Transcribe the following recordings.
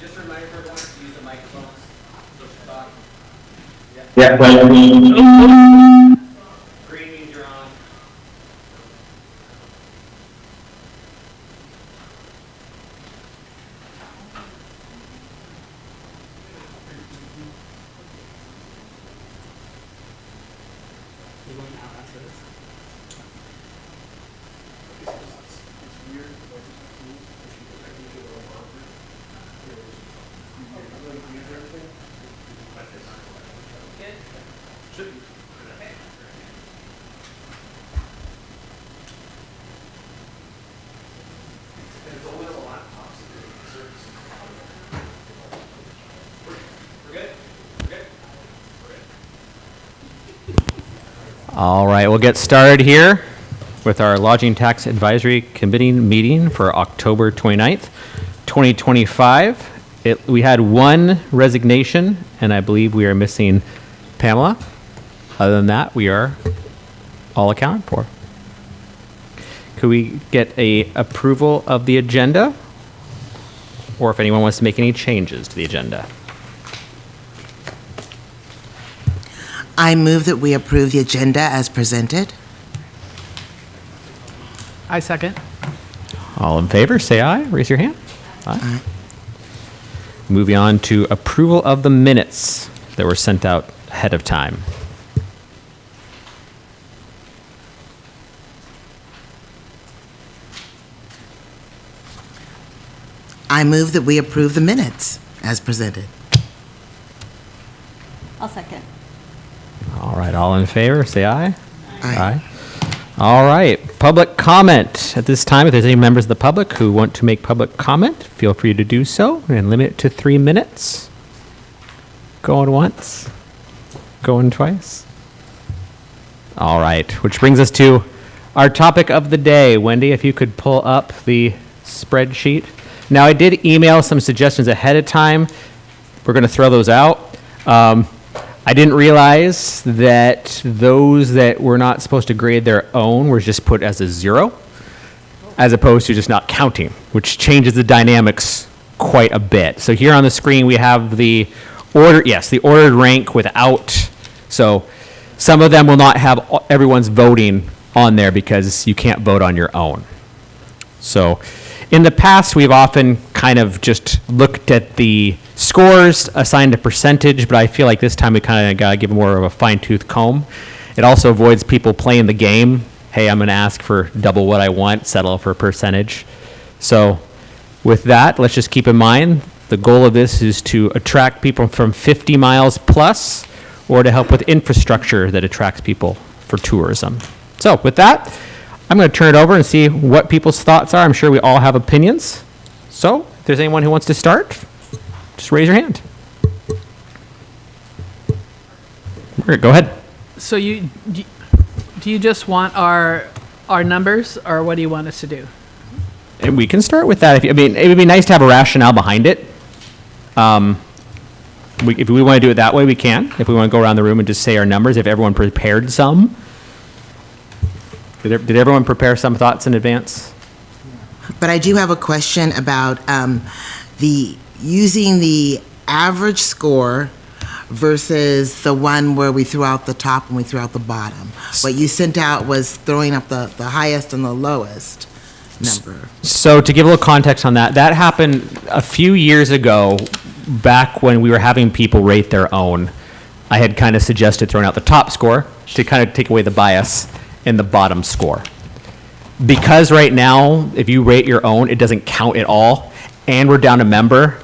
Just a reminder for everyone to use the microphones. Yeah, well, Green means you're on. All right, we'll get started here with our Lodging Tax Advisory Committee meeting for October 29th, 2025. We had one resignation, and I believe we are missing Pamela. Other than that, we are all accounted for. Could we get a approval of the agenda? Or if anyone wants to make any changes to the agenda? I move that we approve the agenda as presented. I second. All in favor, say aye. Raise your hand. Aye. Moving on to approval of the minutes that were sent out ahead of time. I move that we approve the minutes as presented. I'll second. All right, all in favor, say aye. Aye. All right, public comment. At this time, if there's any members of the public who want to make public comment, feel free to do so and limit it to 3 minutes. Going once, going twice. All right, which brings us to our topic of the day. Wendy, if you could pull up the spreadsheet. Now, I did email some suggestions ahead of time. We're going to throw those out. I didn't realize that those that were not supposed to grade their own were just put as a 0, as opposed to just not counting, which changes the dynamics quite a bit. So here on the screen, we have the order, yes, the ordered rank without, so some of them will not have everyone's voting on there because you can't vote on your own. So in the past, we've often kind of just looked at the scores, assigned a percentage, but I feel like this time we kind of got to give more of a fine-tooth comb. It also avoids people playing the game. Hey, I'm going to ask for double what I want, settle for a percentage. So with that, let's just keep in mind, the goal of this is to attract people from 50 miles plus, or to help with infrastructure that attracts people for tourism. So with that, I'm going to turn it over and see what people's thoughts are. I'm sure we all have opinions. So if there's anyone who wants to start, just raise your hand. Go ahead. So do you just want our numbers, or what do you want us to do? And we can start with that. It would be nice to have a rationale behind it. If we want to do it that way, we can. If we want to go around the room and just say our numbers, if everyone prepared some. Did everyone prepare some thoughts in advance? But I do have a question about using the average score versus the one where we threw out the top and we threw out the bottom. What you sent out was throwing up the highest and the lowest number. So to give a little context on that, that happened a few years ago, back when we were having people rate their own. I had kind of suggested throwing out the top score to kind of take away the bias and the bottom score. Because right now, if you rate your own, it doesn't count at all, and we're down a member.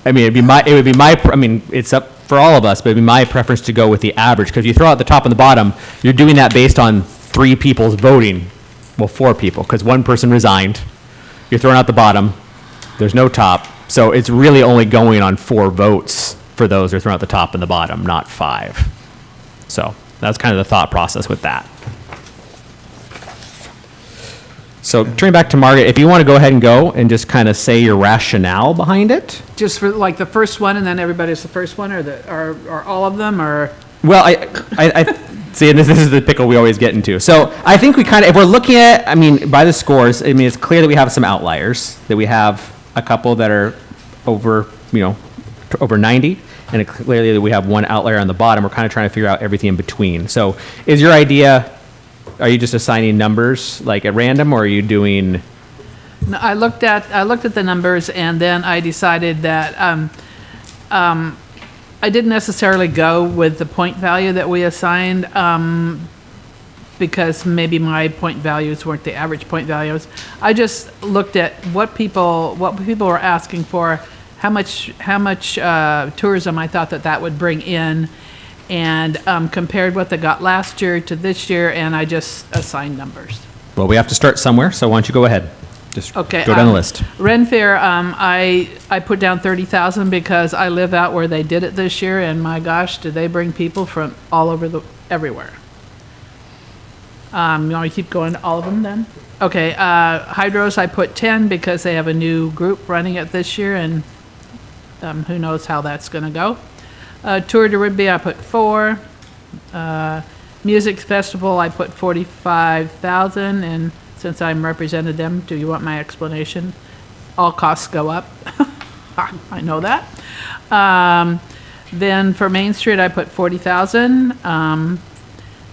It's up for all of us, but it'd be my preference to go with the average, because if you throw out the top and the bottom, you're doing that based on 3 people's voting. Well, 4 people, because 1 person resigned. You're throwing out the bottom. There's no top. So it's really only going on 4 votes for those who are throwing out the top and the bottom, not 5. So that's kind of the thought process with that. So turning back to Margaret, if you want to go ahead and go and just kind of say your rationale behind it. Just for like the first one, and then everybody's the first one, or all of them, or? Well, See, and this is the pickle we always get into. So I think we kind of, if we're looking at, I mean, by the scores, I mean, it's clear that we have some outliers, that we have a couple that are over, over 90, and clearly that we have one outlier on the bottom. We're kind of trying to figure out everything in between. So is your idea, are you just assigning numbers like at random, or are you doing? No, I looked at the numbers, and then I decided that I didn't necessarily go with the point value that we assigned, because maybe my point values weren't the average point values. I just looked at what people were asking for, how much tourism I thought that would bring in, and compared what they got last year to this year, and I just assigned numbers. Well, we have to start somewhere, so why don't you go ahead? Just Okay. go down the list. Ren Fair, I put down 30,000 because I live out where they did it this year, and my gosh, did they bring people from all over everywhere. You want me to keep going to all of them then? Okay, Hydros, I put 10 because they have a new group running it this year, and who knows how that's going to go. Tour de Rugby, I put 4. Music Festival, I put 45,000, and since I'm represented them, do you want my explanation? All costs go up. I know that. Then for Main Street, I put 40,000.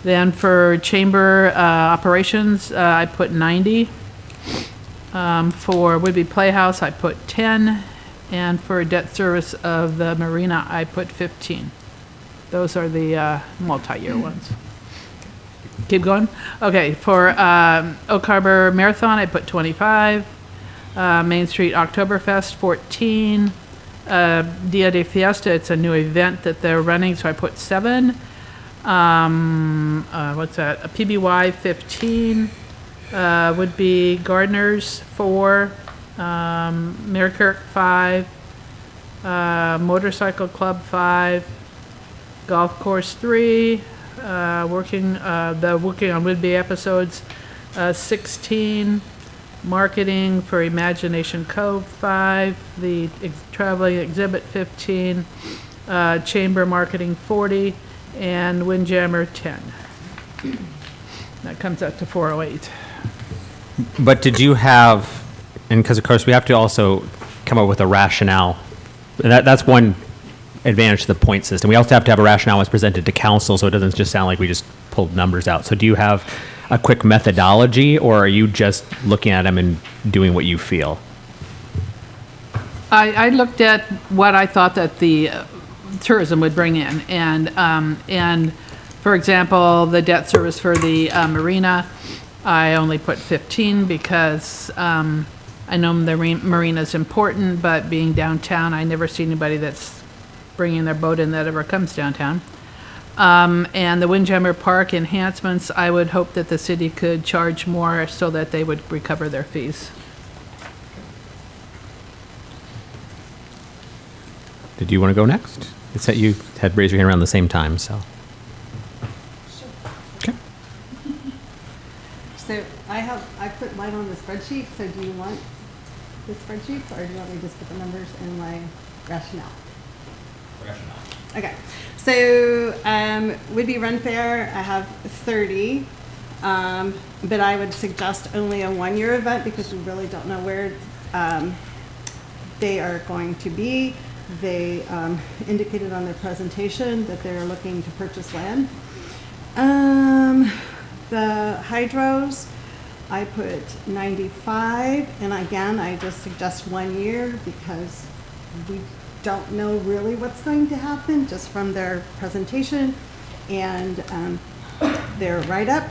Then for chamber operations, I put 90. For Woodby Playhouse, I put 10. And for debt service of the marina, I put 15. Those are the multi-year ones. Keep going? Okay, for Oak Harbor Marathon, I put 25. Main Street Oktoberfest, 14. Dia de Fiesta, it's a new event that they're running, so I put 7. What's that? A PBY, 15. Would be Gardeners, 4. Merrikirk, 5. Motorcycle Club, 5. Golf Course, 3. Working on Woodby episodes, 16. Marketing for Imagination Cove, 5. The traveling exhibit, 15. Chamber marketing, 40. And Windjammer, 10. That comes up to 408. But did you have, and because of course we have to also come up with a rationale, and that's one advantage to the point system. We also have to have a rationale as presented to council, so it doesn't just sound like we just pulled numbers out. So do you have a quick methodology, or are you just looking at them and doing what you feel? I looked at what I thought that the tourism would bring in, and for example, the debt service for the marina, I only put 15 because I know the marina is important, but being downtown, I never see anybody that's bringing their boat in that ever comes downtown. And the Windjammer Park enhancements, I would hope that the city could charge more so that they would recover their fees. Did you want to go next? It's that you had raised your hand around the same time, so. Okay. So I put mine on the spreadsheet, so do you want the spreadsheet, or do you want me to just put the numbers in my rationale? Rationale. Okay, so Woodby Run Fair, I have 30, but I would suggest only a one-year event because we really don't know where they are going to be. They indicated on their presentation that they're looking to purchase land. The hydros, I put 95, and again, I just suggest 1 year because we don't know really what's going to happen just from their presentation and their write-up.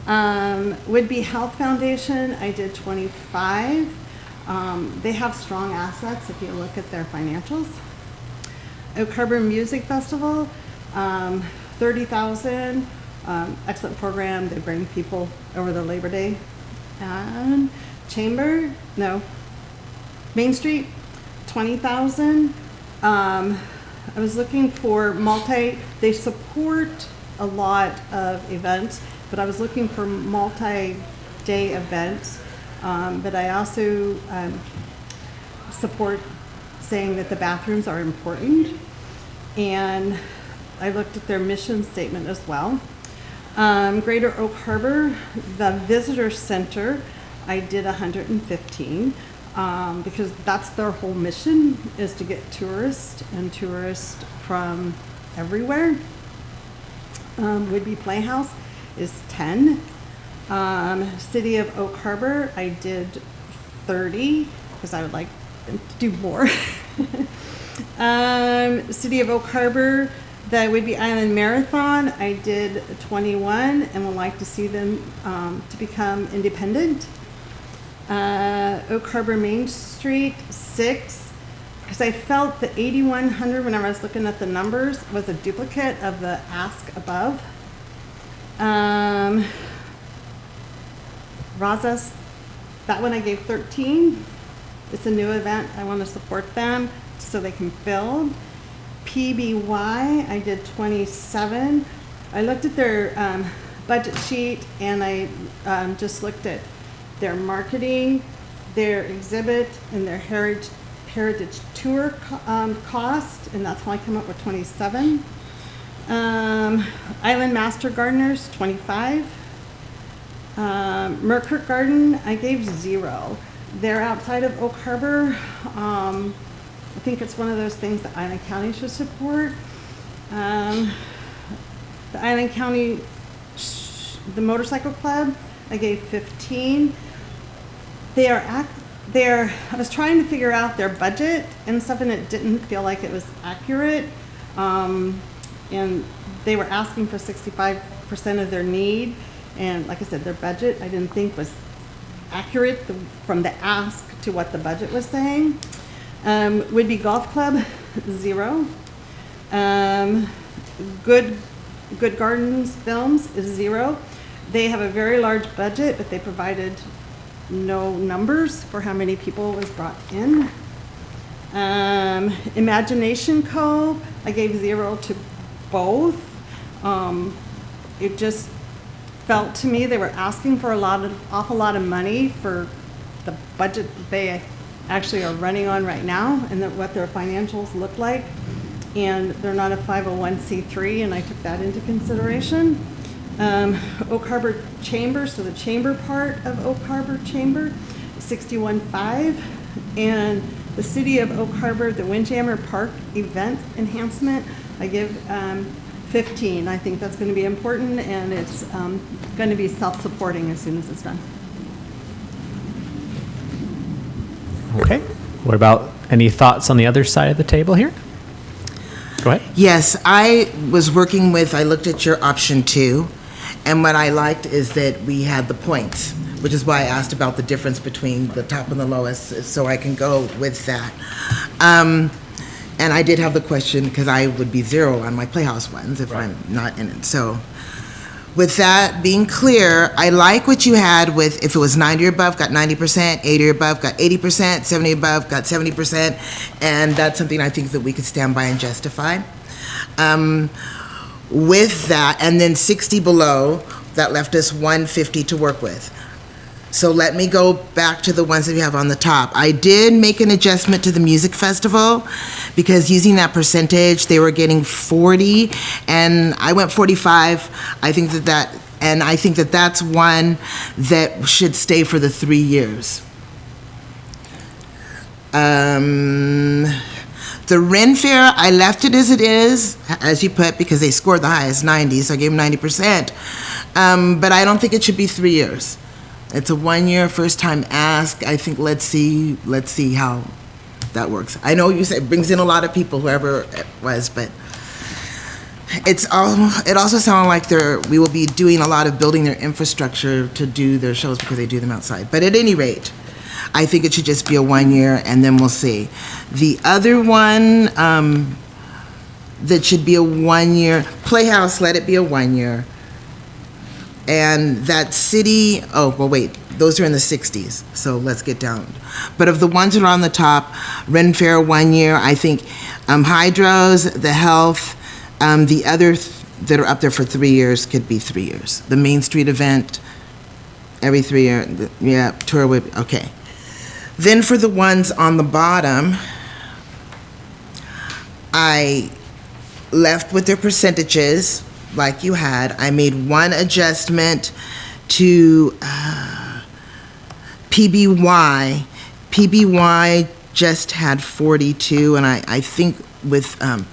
Woodby Health Foundation, I did 25. They have strong assets if you look at their financials. Oak Harbor Music Festival, 30,000. Excellent program. They bring people over the Labor Day. And Main Street, 20,000. I was looking for they support a lot of events, but I was looking for multi-day events. But I also support saying that the bathrooms are important. And I looked at their mission statement as well. Greater Oak Harbor, the visitor center, I did 115, because that's their whole mission, is to get tourists from everywhere. Whidbey Playhouse is 10. City of Oak Harbor, I did 30, because I would like them to do more. City of Oak Harbor, the Whidbey Island Marathon, I did 21 and would like to see them to become independent. Oak Harbor Main Street, 6, because I felt the 8,100, whenever I was looking at the numbers, was a duplicate of the ask above. Razas, that one I gave 13. It's a new event. I want to support them so they can build. PBY, I did 27. I looked at their budget sheet and I just looked at their marketing, their exhibit, and their heritage tour cost, and that's how I come up with 27. Island Master Gardeners, 25. Merkert Garden, I gave 0. They're outside of Oak Harbor. I think it's one of those things that Island County should support. The Island County, the motorcycle club, I gave 15. I was trying to figure out their budget and stuff, and it didn't feel like it was accurate. And they were asking for 65% of their need. And like I said, their budget I didn't think was accurate from the ask to what the budget was saying. Whidbey Golf Club, 0. Good Gardens Films is 0. They have a very large budget, but they provided no numbers for how many people was brought in. Imagination Cove, I gave 0 to both. It just felt to me they were asking for awful lot of money for the budget that they actually are running on right now, and what their financials look like. And they're not a 501c3, and I took that into consideration. Oak Harbor Chamber, so the chamber part of Oak Harbor Chamber, 61.5. And the City of Oak Harbor, the Windjammer Park event enhancement, I give 15. I think that's going to be important, and it's going to be self-supporting as soon as it's done. Okay. What about any thoughts on the other side of the table here? Go ahead. Yes, I looked at your option 2, and what I liked is that we had the points, which is why I asked about the difference between the top and the lowest, so I can go with that. And I did have the question, because I would be 0 on my Playhouse ones if I'm not in it. So with that being clear, I like what you had with, if it was 90 or above, got 90%, 80 or above, got 80%, 70 above, got 70%, and that's something I think that we could stand by and justify. With that, and then 60 below, that left us 150 to work with. So let me go back to the ones that we have on the top. I did make an adjustment to the music festival, because using that percentage, they were getting 40, and I went 45. I think that that's one that should stay for the 3 years. The Ren Fair, I left it as it is, as you put, because they scored the highest, 90, so I gave them 90%. But I don't think it should be 3 years. It's a 1-year first-time ask. I think let's see how that works. I know you said it brings in a lot of people, whoever it was, but it also sounded like we will be doing a lot of building their infrastructure to do their shows, because they do them outside. But at any rate, I think it should just be a 1 year, and then we'll see. The other one that should be a 1 year, Playhouse, let it be a 1 year. And that City, those are in the 60s, so let's get down. But of the ones that are on the top, Ren Fair 1 year, I think Hydros, the Health, the others that are up there for 3 years could be 3 years. The Main Street event, every 3 years, yeah, tour would, okay. Then for the ones on the bottom, I left with their percentages like you had. I made one adjustment to PBY. PBY just had 42, and I think with the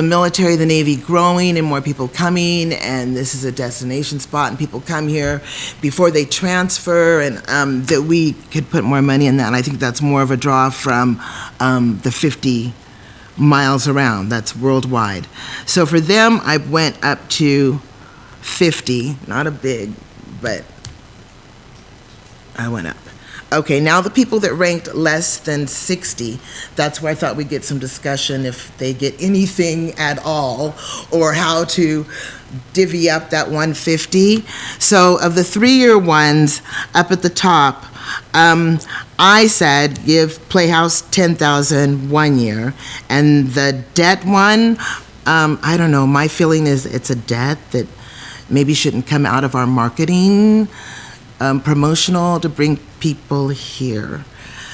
military, the Navy growing and more people coming, and this is a destination spot, and people come here before they transfer, and that we could put more money in that. And I think that's more of a draw from the 50 miles around. That's worldwide. So for them, I went up to 50, not a big, but I went up. Okay, now the people that ranked less than 60, that's where I thought we'd get some discussion if they get anything at all, or how to divvy up that 150. So of the 3-year ones up at the top, I said give Playhouse 10,000 1 year, and the debt one, I don't know, my feeling is it's a debt that maybe shouldn't come out of our marketing promotional to bring people here.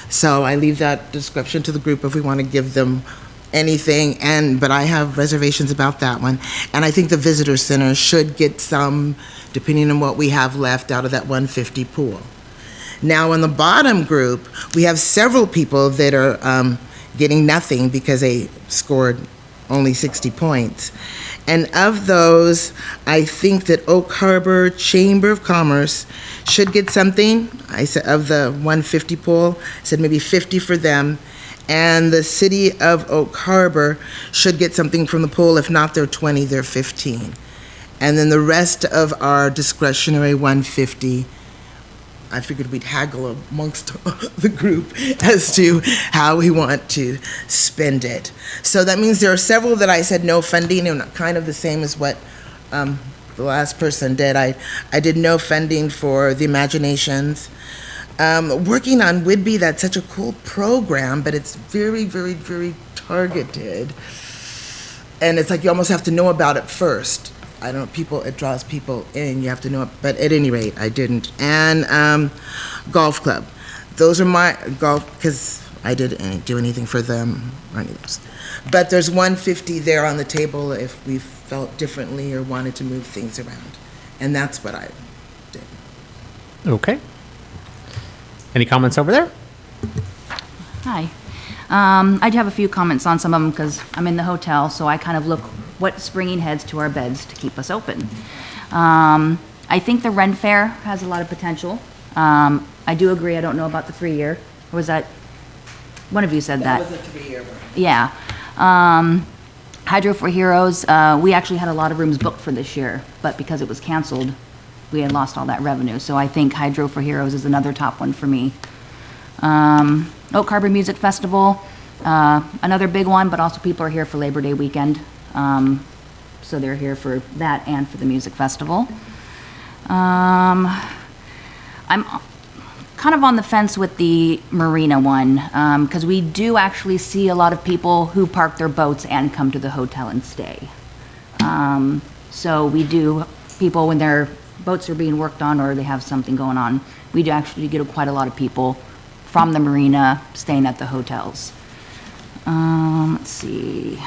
So I leave that description to the group if we want to give them anything, but I have reservations about that one. And I think the visitor center should get some, depending on what we have left out of that 150 pool. Now in the bottom group, we have several people that are getting nothing because they scored only 60 points. And of those, I think that Oak Harbor Chamber of Commerce should get something. I said of the 150 pool, I said maybe 50 for them. And the city of Oak Harbor should get something from the pool. If not, they're 20, they're 15. And then the rest of our discretionary 150, I figured we'd haggle amongst the group as to how we want to spend it. So that means there are several that I said no funding, and kind of the same as what the last person did. I did no funding for the Imaginations. Working on Whidbey, that's such a cool program, but it's very, very, very targeted. And it's like you almost have to know about it first. I don't know, it draws people in, you have to know it, but at any rate, I didn't. And golf club. Those are my golf, because I didn't do anything for them or any of those. But there's 150 there on the table if we felt differently or wanted to move things around. And that's what I did. Okay. Any comments over there? Hi. I do have a few comments on some of them because I'm in the hotel, so I kind of look what's bringing heads to our beds to keep us open. I think the Ren Fair has a lot of potential. I do agree, I don't know about the 3-year. Or was that, one of you said that? That was a 3-year one. Yeah. Hydro for Heroes, we actually had a lot of rooms booked for this year, but because it was canceled, we had lost all that revenue. So I think Hydro for Heroes is another top one for me. Oak Harbor Music Festival, another big one, but also people are here for Labor Day weekend. So they're here for that and for the music festival. I'm kind of on the fence with the marina one, because we do actually see a lot of people who park their boats and come to the hotel and stay. So we do, people when their boats are being worked on or they have something going on, we do actually get quite a lot of people from the marina staying at the hotels. Let's see.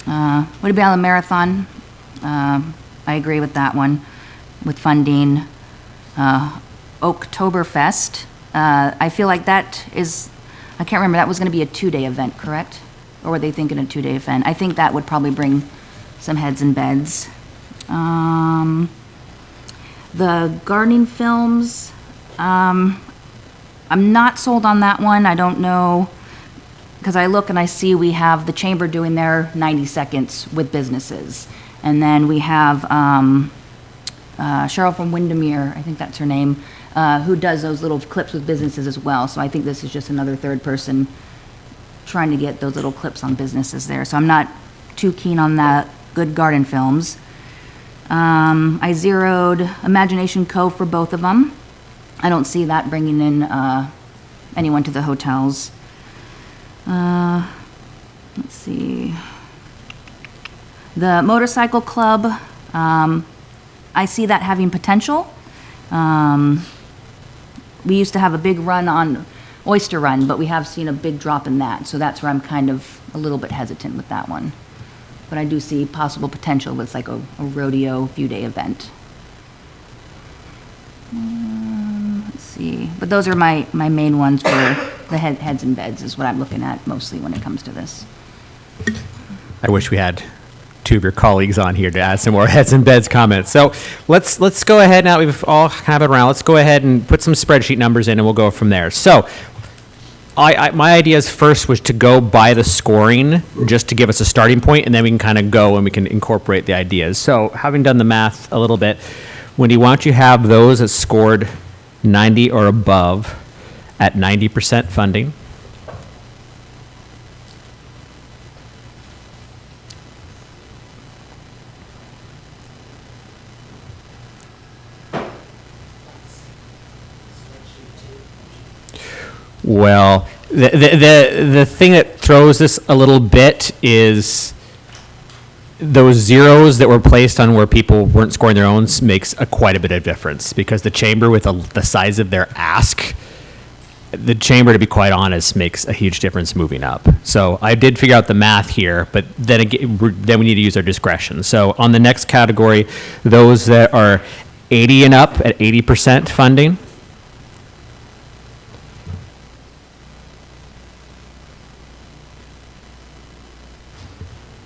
Would it be on the marathon? I agree with that one, with funding. Oktoberfest, I feel like that is, I can't remember, that was going to be a 2-day event, correct? Or were they thinking a 2-day event? I think that would probably bring some heads and beds. The gardening films, I'm not sold on that one. I don't know, because I look and I see we have the chamber doing their 90 seconds with businesses. And then we have Cheryl from Windermere, I think that's her name, who does those little clips with businesses as well. So I think this is just another third person trying to get those little clips on businesses there. So I'm not too keen on that. Good garden films. I zeroed Imagination Cove for both of them. I don't see that bringing in anyone to the hotels. Let's see. The motorcycle club, I see that having potential. We used to have a big run on Oyster Run, but we have seen a big drop in that, so that's where I'm kind of a little bit hesitant with that one. But I do see possible potential with like a rodeo few-day event. Let's see, but those are my main ones for the heads and beds is what I'm looking at mostly when it comes to this. I wish we had two of your colleagues on here to add some more heads and beds comments. So let's go ahead now. We've all have it around. Let's go ahead and put some spreadsheet numbers in, and we'll go from there. So my ideas first was to go by the scoring just to give us a starting point, and then we can kind of go and we can incorporate the ideas. So having done the math a little bit, Wendy, why don't you have those that scored 90 or above at 90% funding? Well, the thing that throws this a little bit is those zeros that were placed on where people weren't scoring their own makes quite a bit of difference, because the chamber with the size of their ask, the chamber, to be quite honest, makes a huge difference moving up. So I did figure out the math here, but then again, then we need to use our discretion. So on the next category, those that are 80 and up at 80% funding.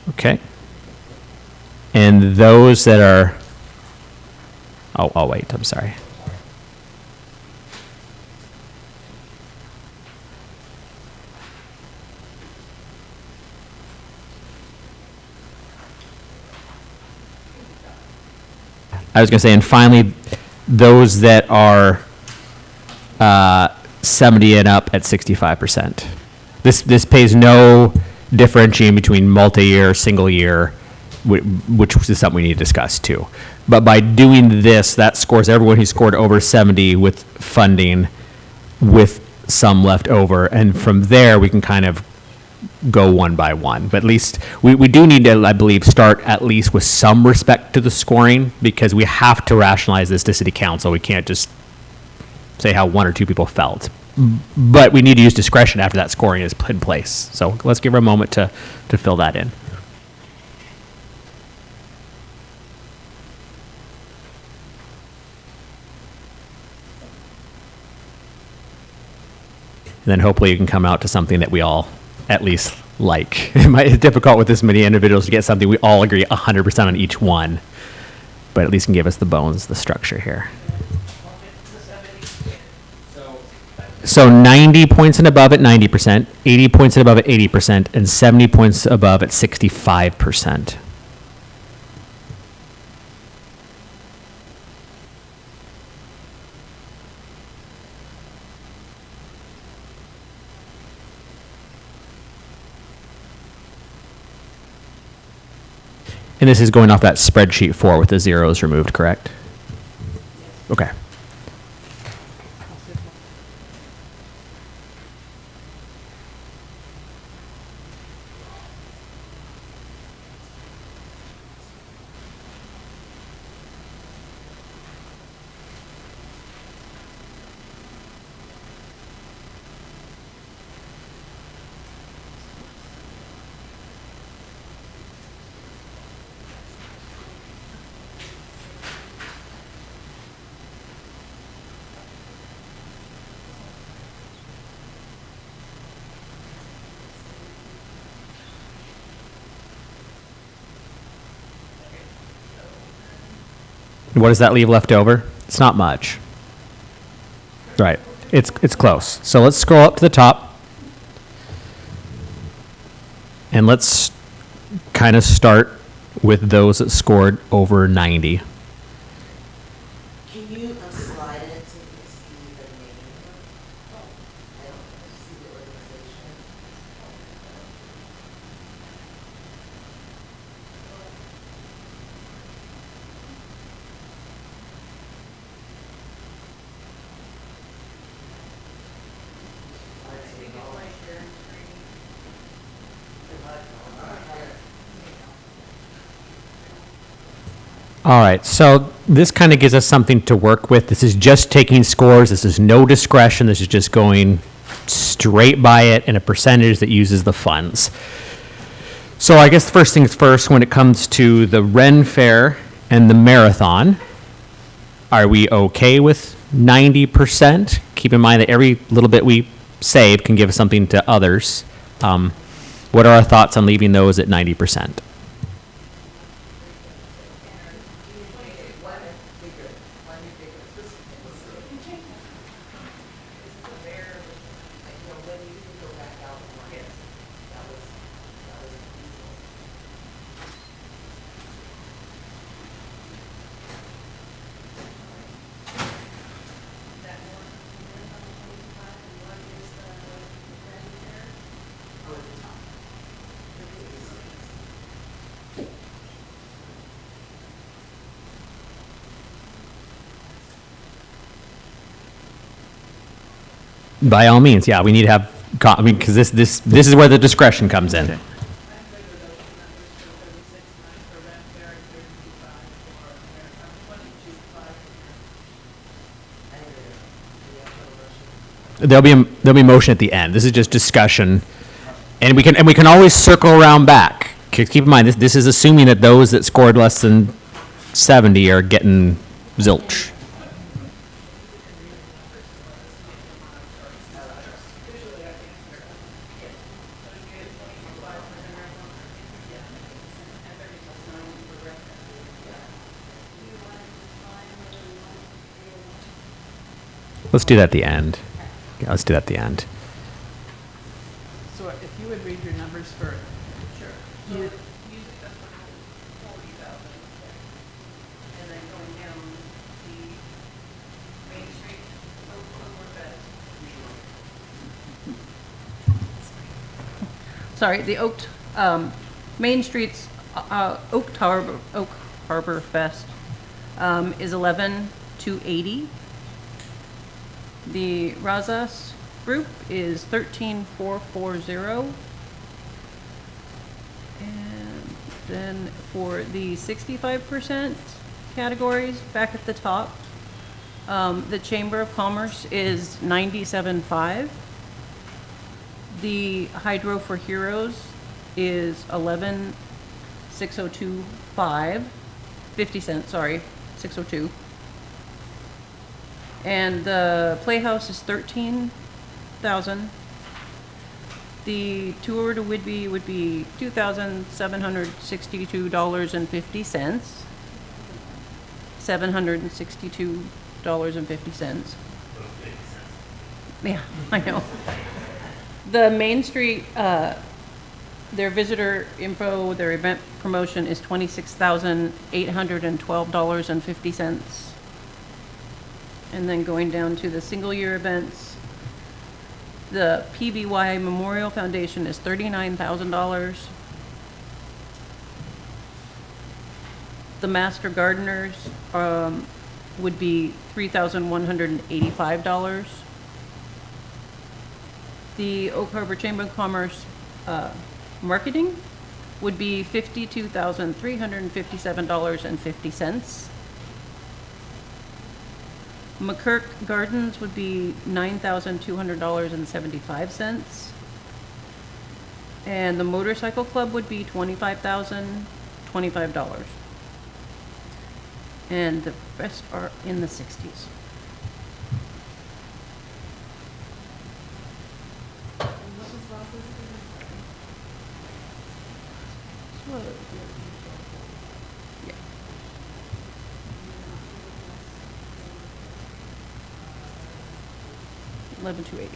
Okay. And those that are, oh, wait, I'm sorry. I was going to say, and finally, those that are 70 and up at 65%. This pays no differentiating between multi-year, single year, which is something we need to discuss too. But by doing this, that scores everyone who scored over 70 with funding with some left over. And from there, we can kind of go one by one. But at least we do need to, I believe, start at least with some respect to the scoring, because we have to rationalize this to city council. We can't just say how one or two people felt. But we need to use discretion after that scoring is put in place. So let's give her a moment to fill that in. And then hopefully you can come out to something that we all at least like. It's difficult with this many individuals to get something we all agree 100% on each one, but at least can give us the bones, the structure here. So 90 points and above at 90%, 80 points and above at 80%, and 70 points above at 65%. And this is going off that spreadsheet 4 with the zeros removed, correct? Okay. What does that leave left over? It's not much. Right. It's close. So let's scroll up to the top. And let's kind of start with those that scored over 90. Can you slide it so you can see the name? I don't see the organization. All right, so this kind of gives us something to work with. This is just taking scores. This is no discretion. This is just going straight by it and a percentage that uses the funds. So I guess the first things first, when it comes to the Ren Fair and the marathon, are we okay with 90%? Keep in mind that every little bit we save can give something to others. What are our thoughts on leaving those at 90%? By all means, yeah, we need to have, because this is where the discretion comes in. There'll be motion at the end. This is just discussion, and we can always circle around back. 'Cause keep in mind, this is assuming that those that scored less than 70 are getting zilch. Let's do that at the end. Yeah, let's do that at the end. So if you would read your numbers for. Sure. Music, that's what I was 40,000. And then going down the Main Street, sorry, the Main Street's Oak Harbor Fest is 11,280. The Razas group is 13,440. And then for the 65% categories, back at the top, the Chamber of Commerce is 97.5. The Hydro for Heroes is 11,602.5, 50 cents, sorry, 602. And the Playhouse is 13,000. The tour to Whidbey would be $2,762.50. $762.50. Yeah, I know. The Main Street, their visitor info, their event promotion is $26,812.50. And then going down to the single year events, the PBY Memorial Foundation is $39,000. The Master Gardeners would be $3,185. The Oak Harbor Chamber of Commerce marketing would be $52,357.50. McKirk Gardens would be $9,200.75. And the Motorcycle Club would be $25,025. And the rest are in the 60s. Yeah. $11,280.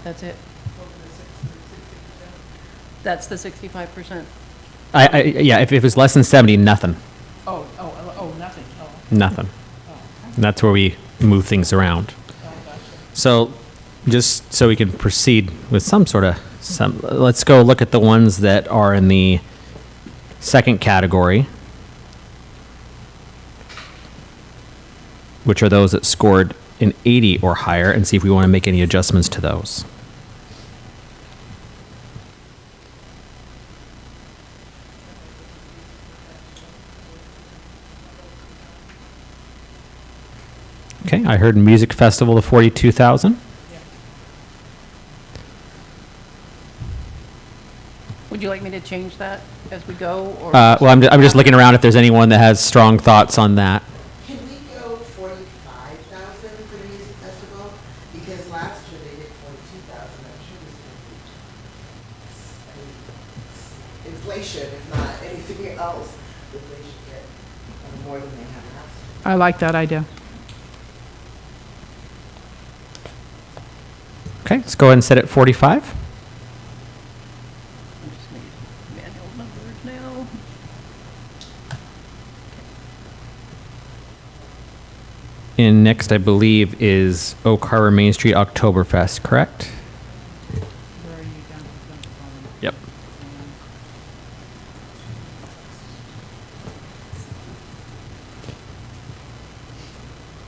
That's it. That's the 65%. Yeah, if it was less than 70, nothing. Oh, nothing. Oh. Nothing. And that's where we move things around. So just so we can proceed with let's go look at the ones that are in the second category, which are those that scored an 80 or higher, and see if we want to make any adjustments to those. Okay, I heard music festival of 42,000. Would you like me to change that as we go, or? Well, I'm just looking around if there's anyone that has strong thoughts on that. Can we go 45,000 for the music festival? Because last year they did 42,000. I'm sure this is inflation, if not anything else, that they should get more than they have last year. I like that idea. Okay, let's go ahead and set it 45. I'm just gonna use manual numbers now. And next, I believe, is Oak Harbor Main Street Oktoberfest, correct? Yep.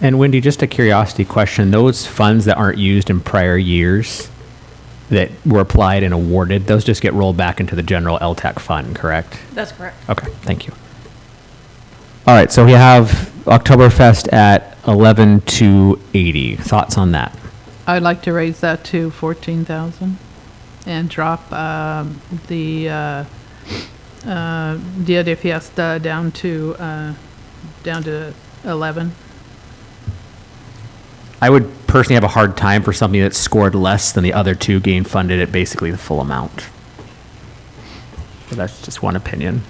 And Wendy, just a curiosity question, those funds that aren't used in prior years that were applied and awarded, those just get rolled back into the general LTAC fund, correct? That's correct. Okay, thank you. All right, so we have Oktoberfest at 11,280. Thoughts on that? I'd like to raise that to 14,000 and drop the Dia de Fiesta down to 11. I would personally have a hard time for something that scored less than the other two gain funded at basically the full amount. But that's just one opinion.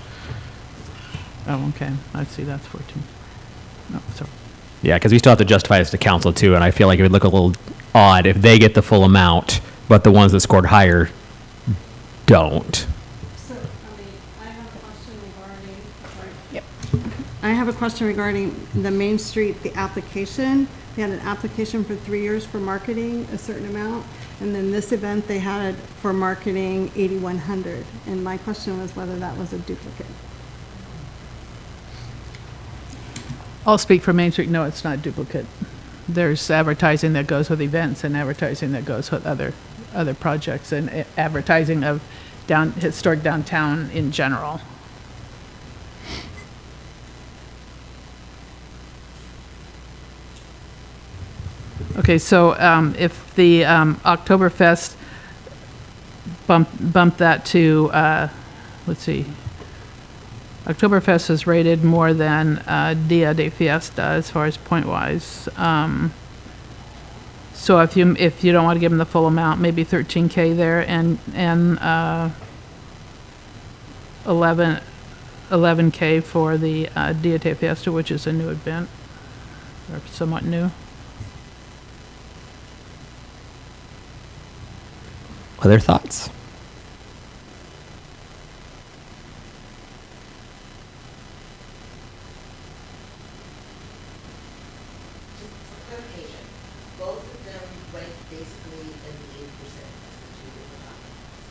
Oh, okay. I see that's 14. No, sorry. Yeah, because we still have to justify this to council too, and I feel like it would look a little odd if they get the full amount, but the ones that scored higher don't. So, I have a question regarding, sorry. Yep. I have a question regarding the Main Street, the application. They had an application for 3 years for marketing, a certain amount, and then this event, they had for marketing 8,100. And my question was whether that was a duplicate. I'll speak for Main Street. No, it's not duplicate. There's advertising that goes with events and advertising that goes with other projects and advertising of historic downtown in general. Okay, so if the Oktoberfest bump that to, let's see, Oktoberfest is rated more than Dia de Fiesta as far as point-wise. So if you don't want to give them the full amount, maybe 13K there and 11K for the Dia de Fiesta, which is a new event, or somewhat new. Other thoughts? Clarification, both of them rank basically in the 8% as the two different options,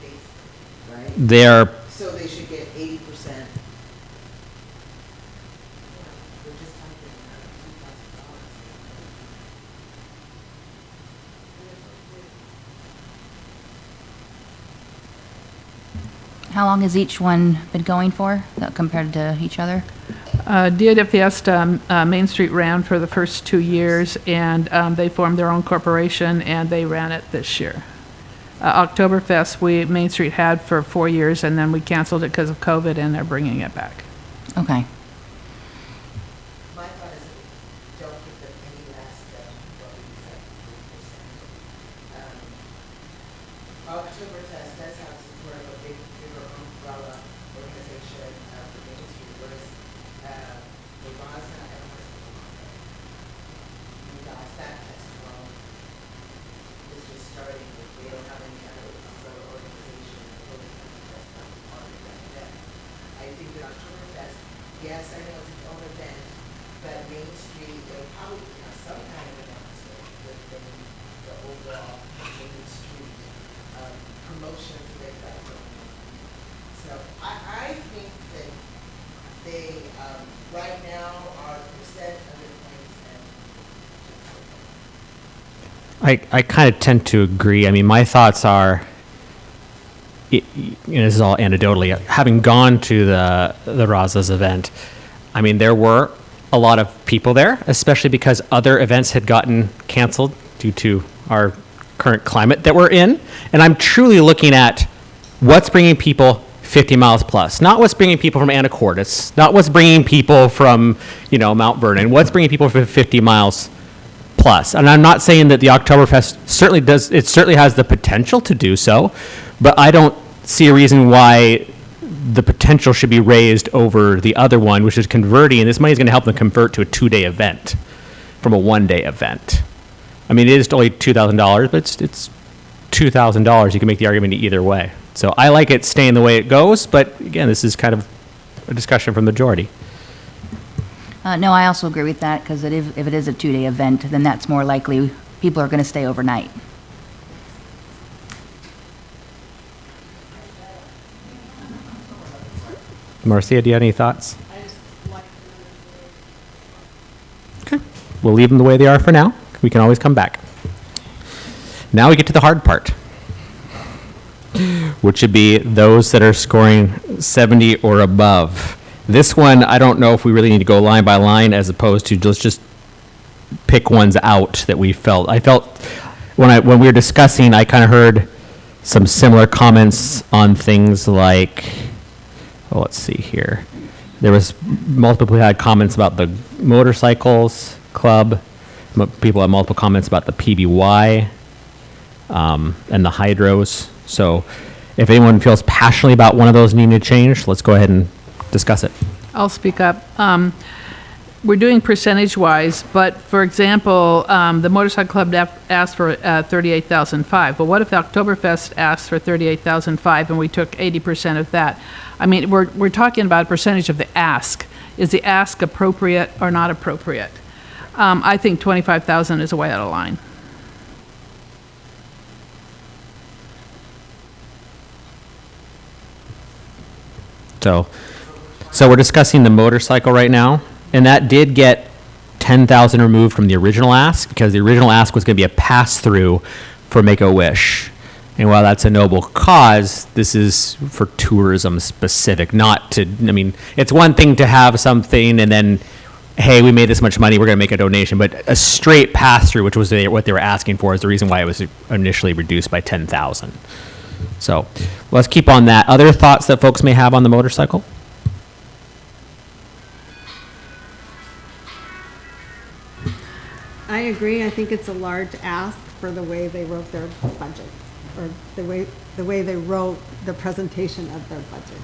basically, right? They are, So they should get 80%. We're just talking about $2,000. How long has each one been going for, compared to each other? Dia de Fiesta, Main Street ran for the first 2 years, and they formed their own corporation, and they ran it this year. Oktoberfest, Main Street had for 4 years, and then we canceled it because of COVID, and they're bringing it back. Okay. My thought is don't give them any less than what we said, 8%. Oktoberfest does have sort of a bigger umbrella organization for Main Street, whereas the Raza, I don't know the that festival is just starting, they don't have any other umbrella organization, that's not part of that event. I think that Oktoberfest, yes, I know it's its own event, but Main Street, they'll probably have some kind of announcement within the overall Main Street promotions that they've got going on. So I think that they, right now, are percent under points and. I kind of tend to agree. I mean, my thoughts are, this is all anecdotally, having gone to the Razas event, I mean, there were a lot of people there, especially because other events had gotten canceled due to our current climate that we're in. And I'm truly looking at what's bringing people 50 miles plus, not what's bringing people from Anacortes, not what's bringing people from, Mount Vernon, what's bringing people from 50 miles plus. And I'm not saying that the Oktoberfest certainly has the potential to do so, but I don't see a reason why the potential should be raised over the other one, which is converting, and this money is going to help them convert to a 2-day event from a 1-day event. I mean, it is only $2,000, but it's $2,000. You can make the argument either way. So I like it staying the way it goes, but again, this is kind of a discussion from the majority. No, I also agree with that, because if it is a 2-day event, then that's more likely people are going to stay overnight. Marcia, do you have any thoughts? Okay, we'll leave them the way they are for now. We can always come back. Now we get to the hard part, which would be those that are scoring 70 or above. This one, I don't know if we really need to go line by line as opposed to let's just pick ones out that we felt. I felt when we were discussing, I kind of heard some similar comments on things like, let's see here. There was multiple had comments about the motorcycles club. People had multiple comments about the PBY and the hydros. So if anyone feels passionately about one of those needing to change, let's go ahead and discuss it. I'll speak up. We're doing percentage-wise, but for example, the Motorcycle Club asked for $38,500. Well, what if the Oktoberfest asked for $38,500 and we took 80% of that? I mean, we're talking about a percentage of the ask. Is the ask appropriate or not appropriate? I think $25,000 is way out of line. So we're discussing the motorcycle right now, and that did get $10,000 removed from the original ask because the original ask was going to be a pass-through for Make-A-Wish. And while that's a noble cause, this is for tourism specific, not to, I mean, it's one thing to have something and then, hey, we made this much money, we're going to make a donation, but a straight pass-through, which was what they were asking for, is the reason why it was initially reduced by $10,000. So let's keep on that. Other thoughts that folks may have on the motorcycle? I agree. I think it's a large ask for the way they wrote their budget, or the way they wrote the presentation of their budget.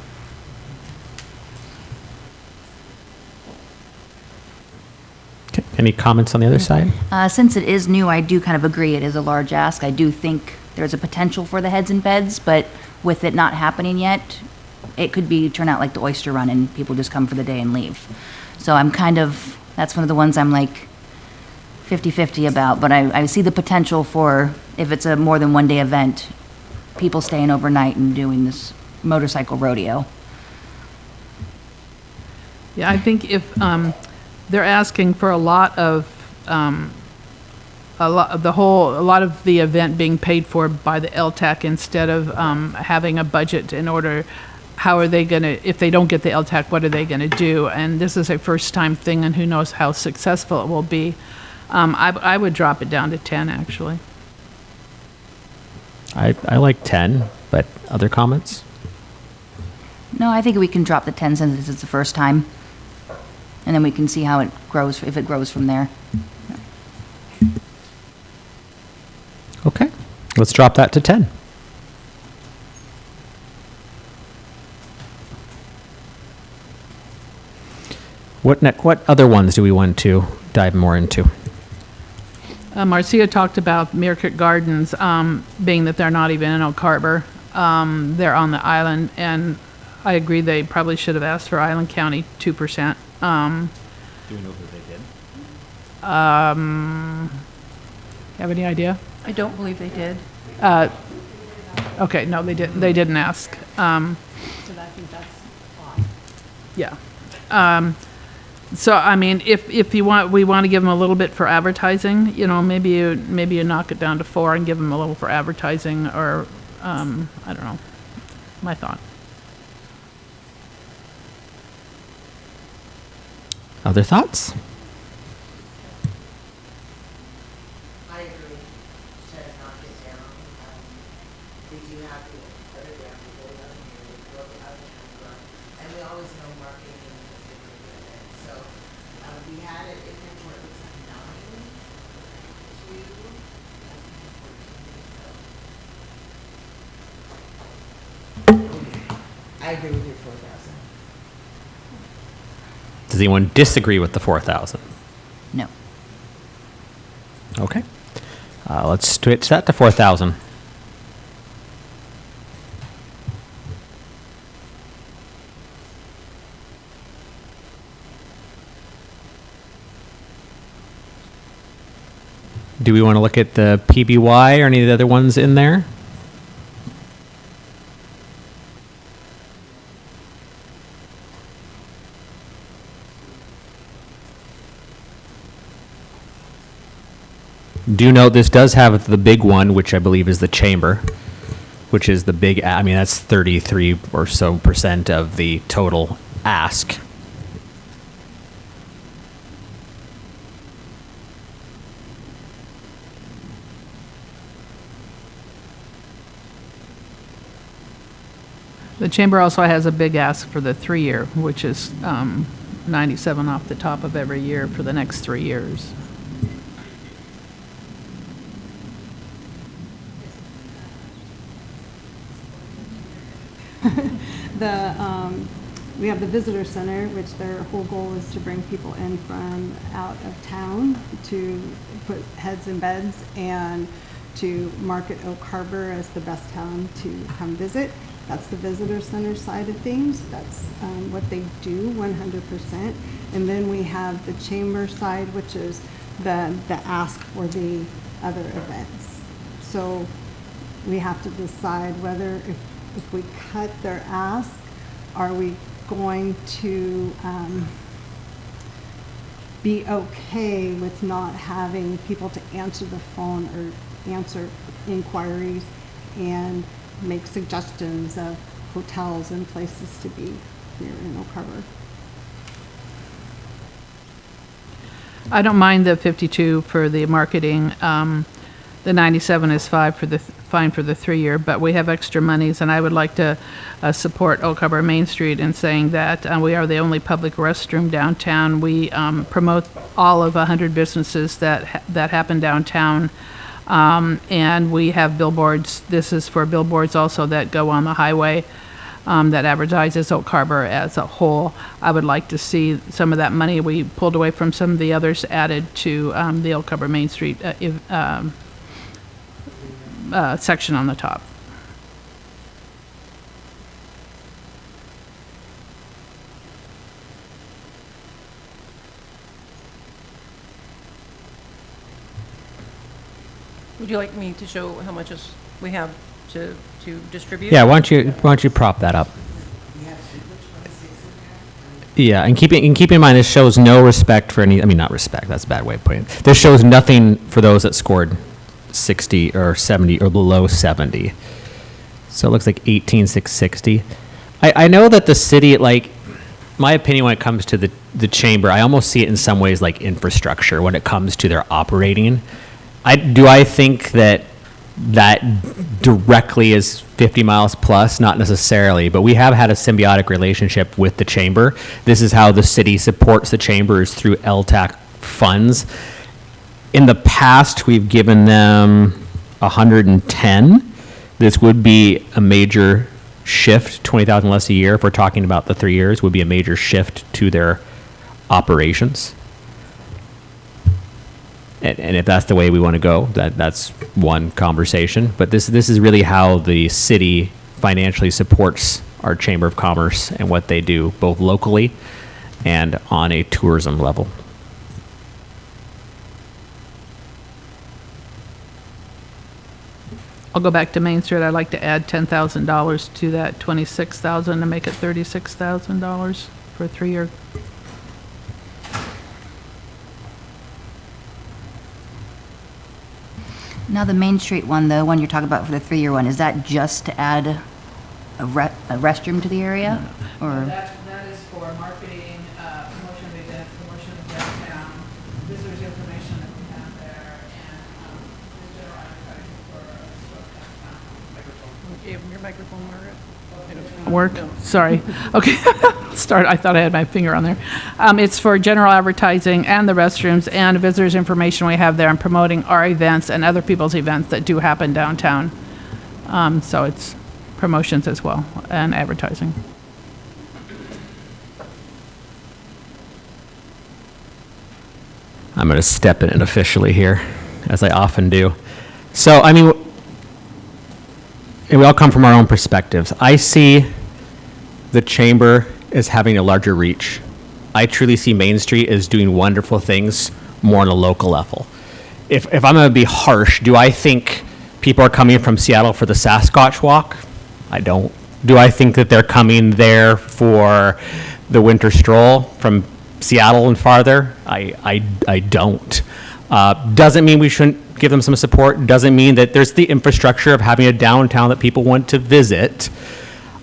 Okay. Any comments on the other side? Since it is new, I do kind of agree it is a large ask. I do think there's a potential for the heads and beds, but with it not happening yet, it could turn out like the oyster run and people just come for the day and leave. So that's one of the ones I'm like 50-50 about, but I see the potential for, if it's a more than 1-day event, people staying overnight and doing this motorcycle rodeo. Yeah, I think if they're asking for a lot of the event being paid for by the LTAC instead of having a budget in order. How are they going to, if they don't get the LTAC, what are they going to do? And this is a first-time thing, and who knows how successful it will be. I would drop it down to 10, actually. I like 10, but other comments? No, I think we can drop the 10 since this is the first time. And then we can see how it grows, if it grows from there. Okay, let's drop that to 10. What other ones do we want to dive more into? Marcia talked about Meerkat Gardens, being that they're not even in Oak Harbor. They're on the island, and I agree they probably should have asked for Island County 2%. Do we know that they did? Have any idea? I don't believe they did. Okay, no, they didn't. They didn't ask. So I think that's odd. Yeah. So I mean, if you want, we want to give them a little bit for advertising. You know, maybe you knock it down to 4 and give them a little for advertising, or I don't know. My thought. Other thoughts? I agree. Try to knock it down. We do have the other ground we go down here, we go the other ground, and we always know marketing is a good event. So, we had it in there for, it looks like 9, 2, 14, so. I agree with your 4,000. Does anyone disagree with the 4,000? No. Okay. Let's switch that to 4,000. Do we want to look at the PBY or any of the other ones in there? Do note this does have the big one, which I believe is the chamber, which is the big, I mean, that's 33 or so % of the total ask. The chamber also has a big ask for the 3-year, which is 97 off the top of every year for the next 3 years. We have the visitor center, which their whole goal is to bring people in from out of town to put heads in beds and to market Oak Harbor as the best town to come visit. That's the visitor center side of things. That's what they do 100%. And then we have the chamber side, which is the ask for the other events. So we have to decide whether if we cut their ask, are we going to be okay with not having people to answer the phone or answer inquiries and make suggestions of hotels and places to be here in Oak Harbor? I don't mind the 52 for the marketing. The 97 is fine for the 3-year, but we have extra monies, and I would like to support Oak Harbor Main Street in saying that we are the only public restroom downtown. We promote all of 100 businesses that happen downtown, and we have billboards. This is for billboards also that go on the highway that advertises Oak Harbor as a whole. I would like to see some of that money we pulled away from some of the others added to the Oak Harbor Main Street section on the top. Would you like me to show how much we have to distribute? Yeah, why don't you prop that up? Yeah, and keep in mind, this shows no respect for any, I mean, not respect, that's a bad way of putting it. This shows nothing for those that scored 60 or 70 or below 70. So it looks like 18,660. I know that the city, like, my opinion when it comes to the chamber, I almost see it in some ways like infrastructure when it comes to their operating. I think that directly is 50 miles plus? Not necessarily, but we have had a symbiotic relationship with the chamber. This is how the city supports the chamber, is through LTAC funds. In the past, we've given them 110. This would be a major shift, 20,000 less a year. If we're talking about the 3 years, would be a major shift to their operations. And if that's the way we want to go, that's one conversation. But this is really how the city financially supports our Chamber of Commerce and what they do, both locally and on a tourism level. I'll go back to Main Street. I'd like to add $10,000 to that 26,000 to make it $36,000 for a 3-year. Now, the Main Street one, the one you're talking about for the 3-year one, is that just to add a restroom to the area? Or That is for marketing, promotion of events, promotion gave him your microphone, Margaret. Work, sorry. Okay, start, I thought I had my finger on there. It's for general advertising and the restrooms and visitors information we have there and promoting our events and other people's events that do happen downtown. So it's promotions as well and advertising. I'm going to step in it officially here, as I often do. So, I mean, and we all come from our own perspectives. I see the chamber as having a larger reach. I truly see Main Street as doing wonderful things more on a local level. If I'm going to be harsh, do I think people are coming from Seattle for the Sasquatch Walk? I don't. Do I think that they're coming there for the winter stroll from Seattle and farther? I don't. Doesn't mean we shouldn't give them some support. Doesn't mean that there's the infrastructure of having a downtown that people want to visit.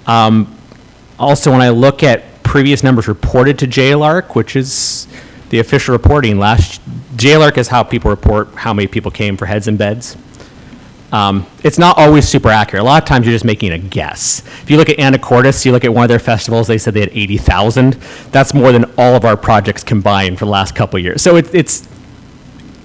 Also, when I look at previous numbers reported to JLARC, which is the official reporting, JLARC is how people report how many people came for heads and beds. It's not always super accurate. A lot of times you're just making a guess. If you look at Anacortes, you look at one of their festivals, they said they had 80,000. That's more than all of our projects combined for the last couple of years. So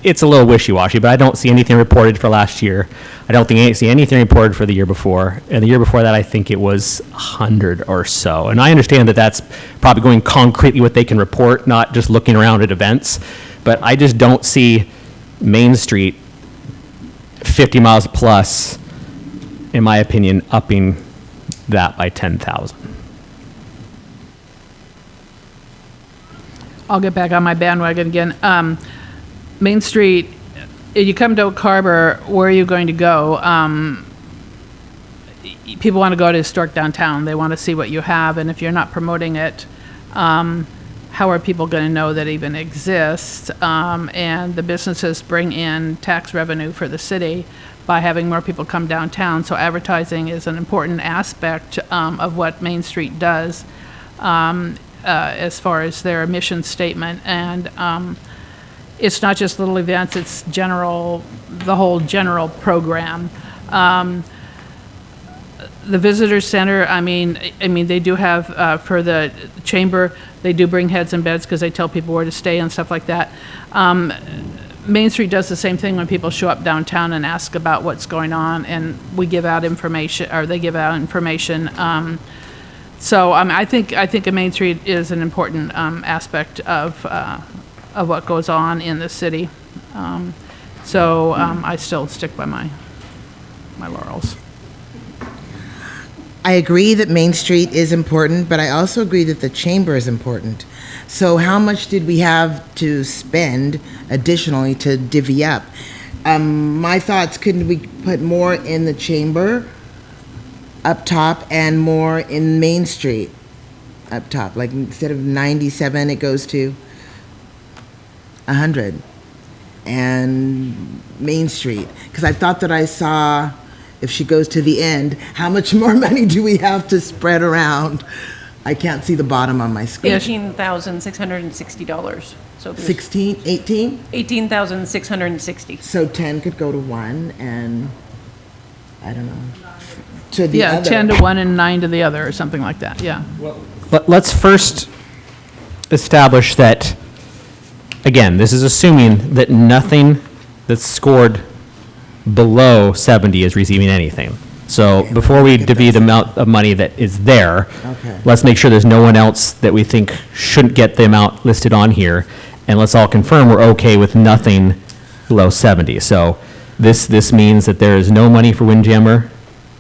it's a little wishy-washy, but I don't see anything reported for last year. I don't see anything reported for the year before. And the year before that, I think it was 100 or so. And I understand that that's probably going concretely what they can report, not just looking around at events. But I just don't see Main Street 50 miles plus, in my opinion, upping that by 10,000. I'll get back on my bandwagon again. Main Street, if you come to Oak Harbor, where are you going to go? People want to go to historic downtown. They want to see what you have, and if you're not promoting it, how are people going to know that it even exists? And the businesses bring in tax revenue for the city by having more people come downtown. So advertising is an important aspect of what Main Street does as far as their mission statement. And it's not just little events, it's the whole general program. The visitor center, I mean, they do have, for the chamber, they do bring heads and beds because they tell people where to stay and stuff like that. Main Street does the same thing when people show up downtown and ask about what's going on, and we give out information, or they give out information. So I think a Main Street is an important aspect of what goes on in the city. I still stick by my laurels. I agree that Main Street is important, but I also agree that the chamber is important. So how much did we have to spend additionally to divvy up? My thoughts, couldn't we put more in the chamber up top and more in Main Street up top? Like instead of 97, it goes to 100 and Main Street. Because I thought that I saw, if she goes to the end, how much more money do we have to spread around? I can't see the bottom on my screen. $18,660. So there's 16, 18? $18,660. So 10 could go to 1 and, I don't know, to the Yeah, other. 10 to 1 and 9 to the other, or something like that, yeah. But let's first establish that, again, this is assuming that nothing that's scored below 70 is receiving anything. So before we divvy the amount of money that is there, Okay. let's make sure there's no one else that we think shouldn't get the amount listed on here, and let's all confirm we're okay with nothing below 70. So this means that there is no money for Windjammer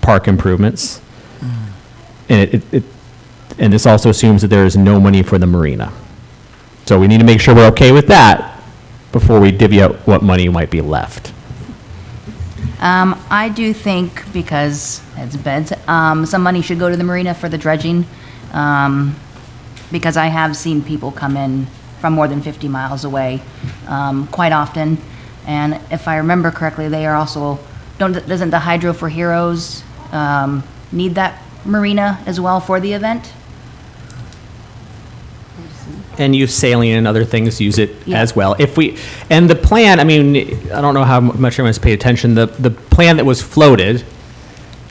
Park improvements, and and this also assumes that there is no money for the marina. So we need to make sure we're okay with that before we divvy out what money might be left. I do think, because it's beds, some money should go to the marina for the dredging, because I have seen people come in from more than 50 miles away quite often. And if I remember correctly, they are also, doesn't the Hydro for Heroes need that marina as well for the event? And use sailing and other things, use it Yeah. as well. And the plan, I mean, I don't know how much everyone's paid attention, the plan that was floated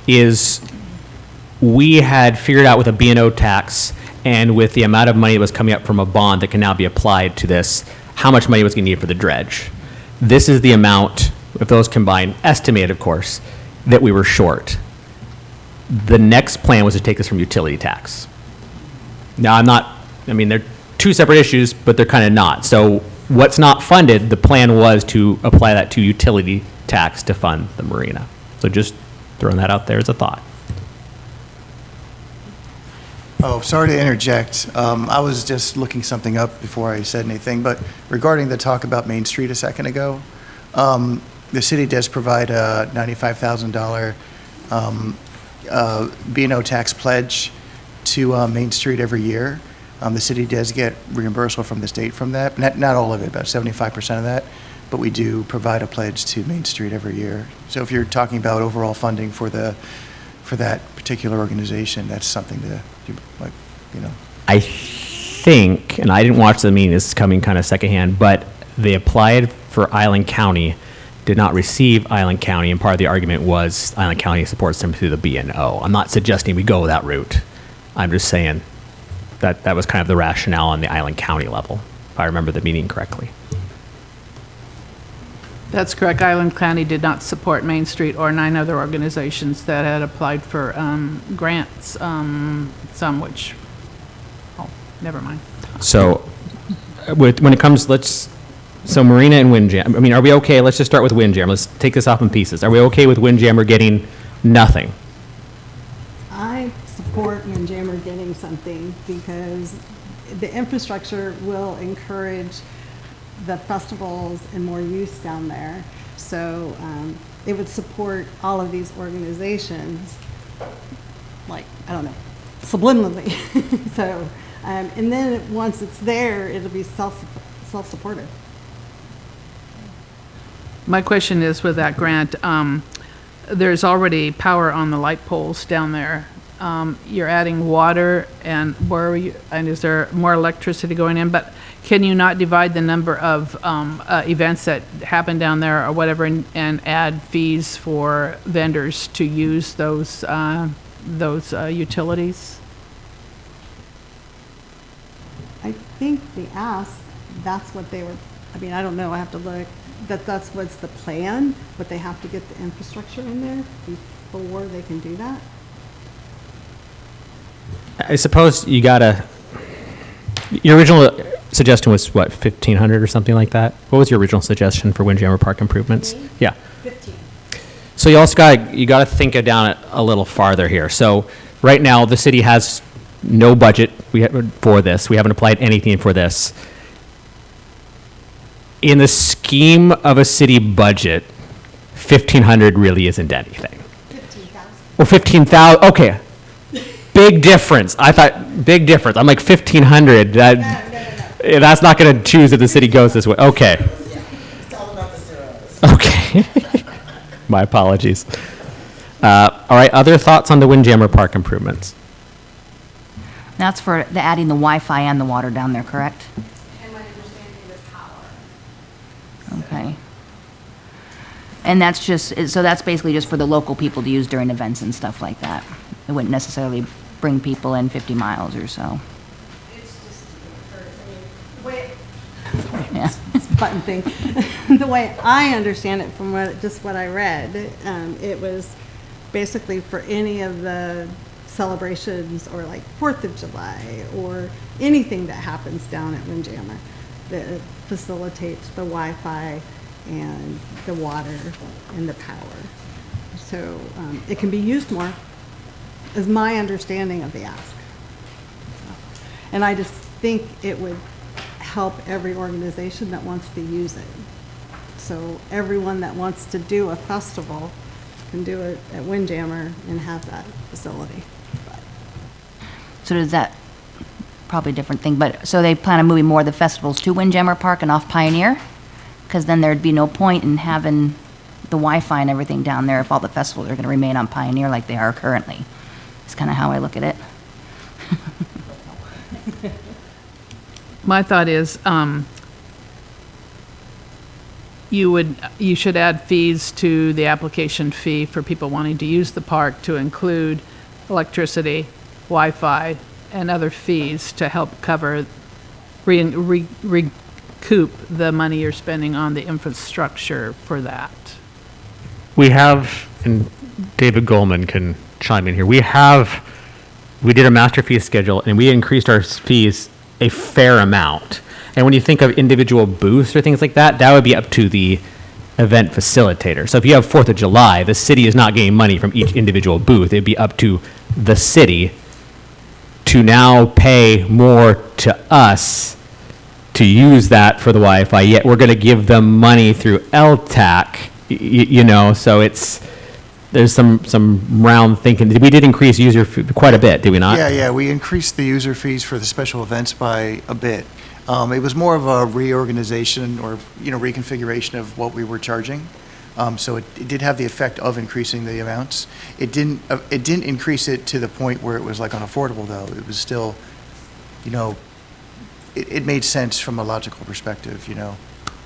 is we had figured out with a B&O tax and with the amount of money that was coming up from a bond that can now be applied to this, how much money was going to need for the dredge. This is the amount, if those combined, estimated, of course, that we were short. The next plan was to take this from utility tax. Now, they're two separate issues, but they're kind of not. So what's not funded, the plan was to apply that to utility tax to fund the marina. So just throwing that out there as a thought. Oh, sorry to interject. I was just looking something up before I said anything, but regarding the talk about Main Street a second ago, the city does provide a $95,000 B&O tax pledge to Main Street every year. The city does get reimbursement from the state from that, not all of it, about 75% of that, but we do provide a pledge to Main Street every year. So if you're talking about overall funding for that particular organization, that's something to, I think, and I didn't watch the meeting, this is coming kind of secondhand, but they applied for Island County, did not receive Island County, and part of the argument was Island County supports them through the B&O. I'm not suggesting we go that route. I'm just saying that was kind of the rationale on the Island County level, if I remember the meeting correctly. That's correct. Island County did not support Main Street or 9 other organizations that had applied for grants, some which, never mind. So when it comes, so Marina and Windjammer, are we okay? Let's just start with Windjammer. Let's take this off in pieces. Are we okay with Windjammer getting nothing? I support Windjammer getting something because the infrastructure will encourage the festivals and more use down there. So it would support all of these organizations, like, I don't know, subliminally. So, and then once it's there, it'll be self-supportive. My question is with that grant, there's already power on the light poles down there. You're adding water and and is there more electricity going in? But can you not divide the number of events that happen down there or whatever and add fees for vendors to use those utilities? I think the ask, that's what they were, I don't know, I have to look, that's what's the plan, but they have to get the infrastructure in there before they can do that. I suppose your original suggestion was what, 1,500 or something like that? What was your original suggestion for Windjammer Park improvements? Yeah. 15. So you also got to think it down a little farther here. So right now the city has no budget for this. We haven't applied anything for this. In the scheme of a city budget, 1,500 really isn't anything. 15,000. Well, 15,000. Okay. Big difference. I thought big difference. I'm like 1,500. That's not going to choose if the city goes this way. Okay. It's all about the zeros. Okay. My apologies. All right. Other thoughts on the Windjammer Park improvements? That's for adding the Wi-Fi and the water down there, correct? And my understanding is power. Okay. And that's so that's basically just for the local people to use during events and stuff like that. It wouldn't necessarily bring people in 50 miles or so. It's just, the way, Yeah. button thing. The way I understand it from what I read, it was basically for any of the celebrations or like 4th of July or anything that happens down at Windjammer that facilitates the Wi-Fi and the water and the power. So it can be used more, is my understanding of the ask. And I just think it would help every organization that wants to use it. So everyone that wants to do a festival can do it at Windjammer and have that facility. So does that, probably a different thing, but so they plan on moving more of the festivals to Windjammer Park and off Pioneer? Because then there'd be no point in having the Wi-Fi and everything down there if all the festivals are going to remain on Pioneer like they are currently. It's kind of how I look at it. My thought is, you should add fees to the application fee for people wanting to use the park to include electricity, Wi-Fi, and other fees to help cover, recoup the money you're spending on the infrastructure for that. We have, and David Goldman can chime in here, we did a master fee schedule and we increased our fees a fair amount. And when you think of individual booths or things like that, that would be up to the event facilitator. So if you have 4th of July, the city is not getting money from each individual booth. It'd be up to the city to now pay more to us to use that for the Wi-Fi, yet we're going to give them money through LTAC, you know, so there's some round thinking. We did increase user fee quite a bit, did we not? Yeah, we increased the user fees for the special events by a bit. It was more of a reorganization or, reconfiguration of what we were charging. So it did have the effect of increasing the amounts. It didn't increase it to the point where it was like unaffordable though. It was still, it made sense from a logical perspective,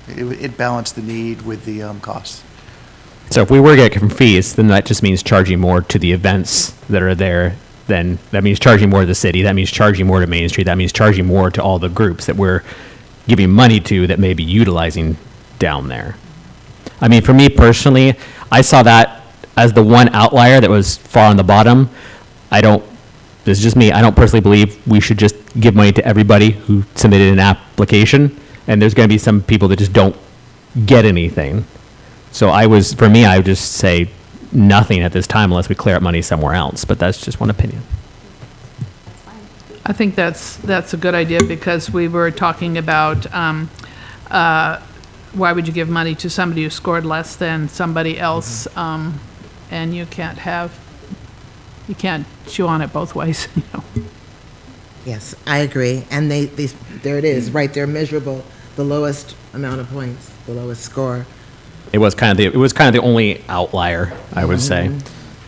It balanced the need with the cost. So if we were getting from fees, then that just means charging more to the events that are there. Then that means charging more to the city. That means charging more to Main Street. That means charging more to all the groups that we're giving money to that may be utilizing down there. I mean, for me personally, I saw that as the one outlier that was far on the bottom. This is just me. I don't personally believe we should just give money to everybody who submitted an application. And there's going to be some people that just don't get anything. So I would just say nothing at this time unless we clear up money somewhere else. But that's just one opinion. I think that's a good idea because we were talking about why would you give money to somebody who scored less than somebody else, and you can't chew on it both ways. Yes, I agree. And there it is, right there, measurable, the lowest amount of points, the lowest score. It was kind of the only outlier, I would say.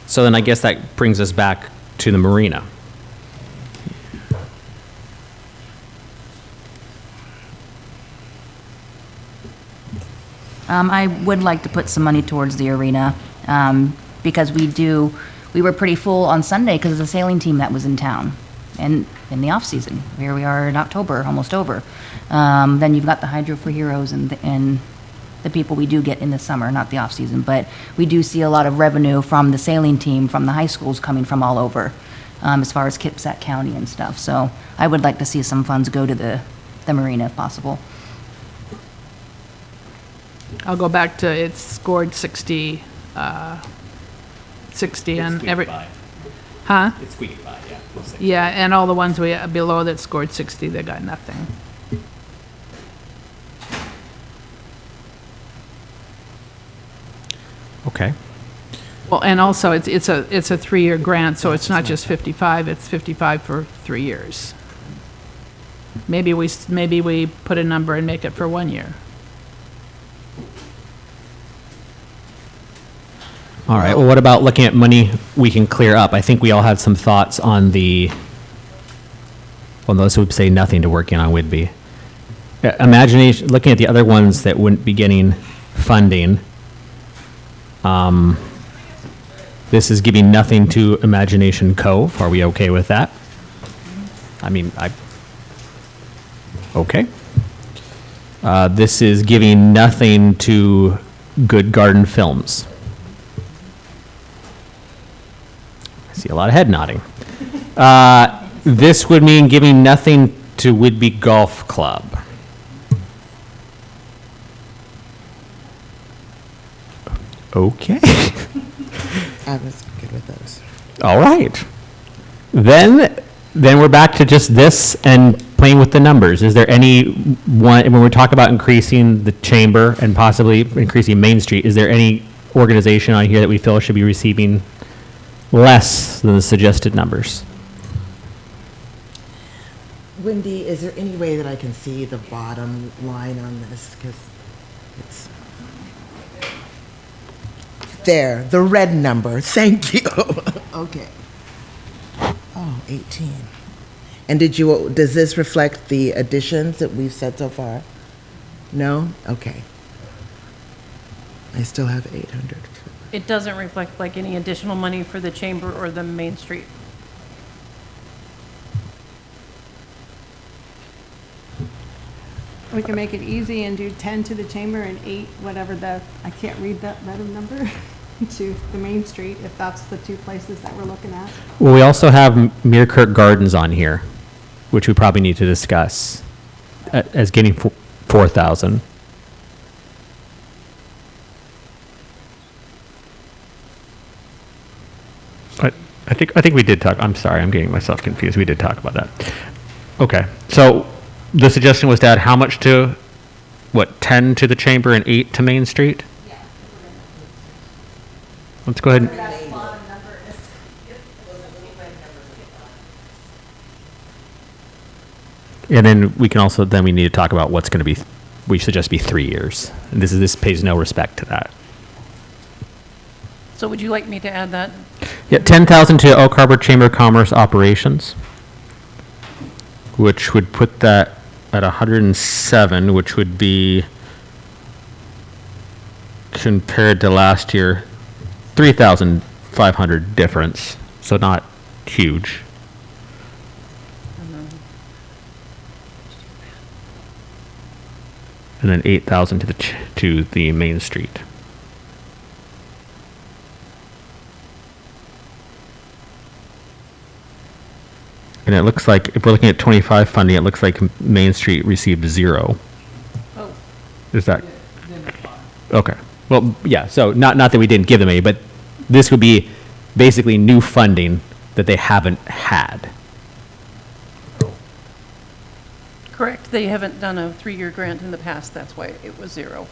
So then I guess that brings us back to the marina. I would like to put some money towards the arena, because we were pretty full on Sunday because of the sailing team that was in town and in the off-season. Here we are in October, almost over. Then you've got the Hydro for Heroes and the people we do get in the summer, not the off-season. But we do see a lot of revenue from the sailing team, from the high schools coming from all over, as far as Kitsap County and stuff. So I would like to see some funds go to the marina if possible. I'll go back to it scored 60, 60 and every. Huh? It's squeaky by, yeah. Yeah, and all the ones below that scored 60, they got nothing. Okay. Well, and also it's a 3-year grant, so it's not just 55, it's 55 for 3 years. Maybe we put a number and make it for 1 year. All right. Well, what about looking at money we can clear up? I think we all have some thoughts on those would say nothing to working on would be. Imagination, looking at the other ones that wouldn't be getting funding. This is giving nothing to Imagination Cove. Are we okay with that? Okay. This is giving nothing to Good Garden Films. I see a lot of head nodding. This would mean giving nothing to Whidbey Golf Club. Okay. I was good with those. All right. Then we're back to just this and playing with the numbers. Is there any one, when we talk about increasing the chamber and possibly increasing Main Street, is there any organization on here that we feel should be receiving less than the suggested numbers? Wendy, is there any way that I can see the bottom line on this? Because it's there, the red number. Thank you. Okay. Oh, 18. And does this reflect the additions that we've said so far? No? Okay. I still have 800. It doesn't reflect like any additional money for the chamber or the Main Street We can make it easy and do 10 to the chamber and 8, whatever I can't read that number, to the Main Street, if that's the two places that we're looking at. Well, we also have Meerkirk Gardens on here, which we probably need to discuss as getting 4,000. I think we did talk. I'm sorry, I'm getting myself confused. We did talk about that. Okay, so the suggestion was to add how much to, what, 10 to the chamber and 8 to Main Street? Let's go ahead and. And then we can also, then we need to talk about what's going to be, we should just be 3 years. And this pays no respect to that. So would you like me to add that? Yeah, 10,000 to Oak Harbor Chamber of Commerce operations, which would put that at 107, which would be, compared to last year, 3,500 difference, so not huge. And then 8,000 to the Main Street. And it looks like, if we're looking at 25 funding, it looks like Main Street received 0. Oh, Is that? Okay. Well, yeah, so not that we didn't give them any, but this would be basically new funding that they haven't had. correct. They haven't done a 3-year grant in the past. That's why it was 0.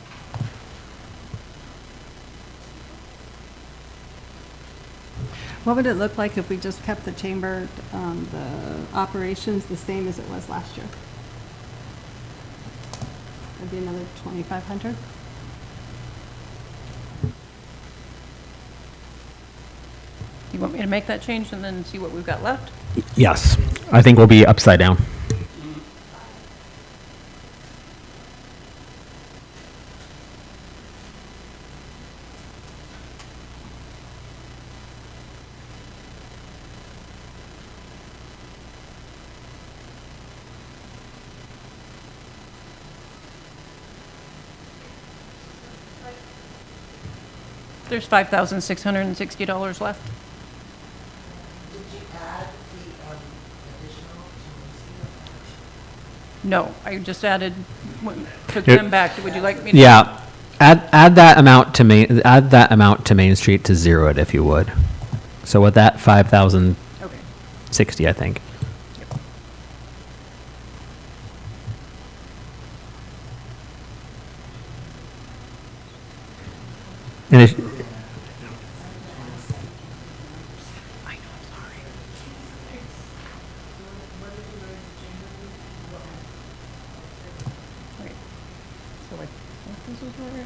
What would it look like if we just kept the chamber, the operations the same as it was last year? That'd be another 2,500. You want me to make that change and then see what we've got left? Yes, I think we'll be upside down. There's $5,660 left. Did you add the additional? No, I just added, took them back. Would you like me to? Yeah, add that amount to Main Street to 0 it if you would. So with that 5,060, Okay. I think. And it, I know, I'm sorry. Wait, so I thought this was right.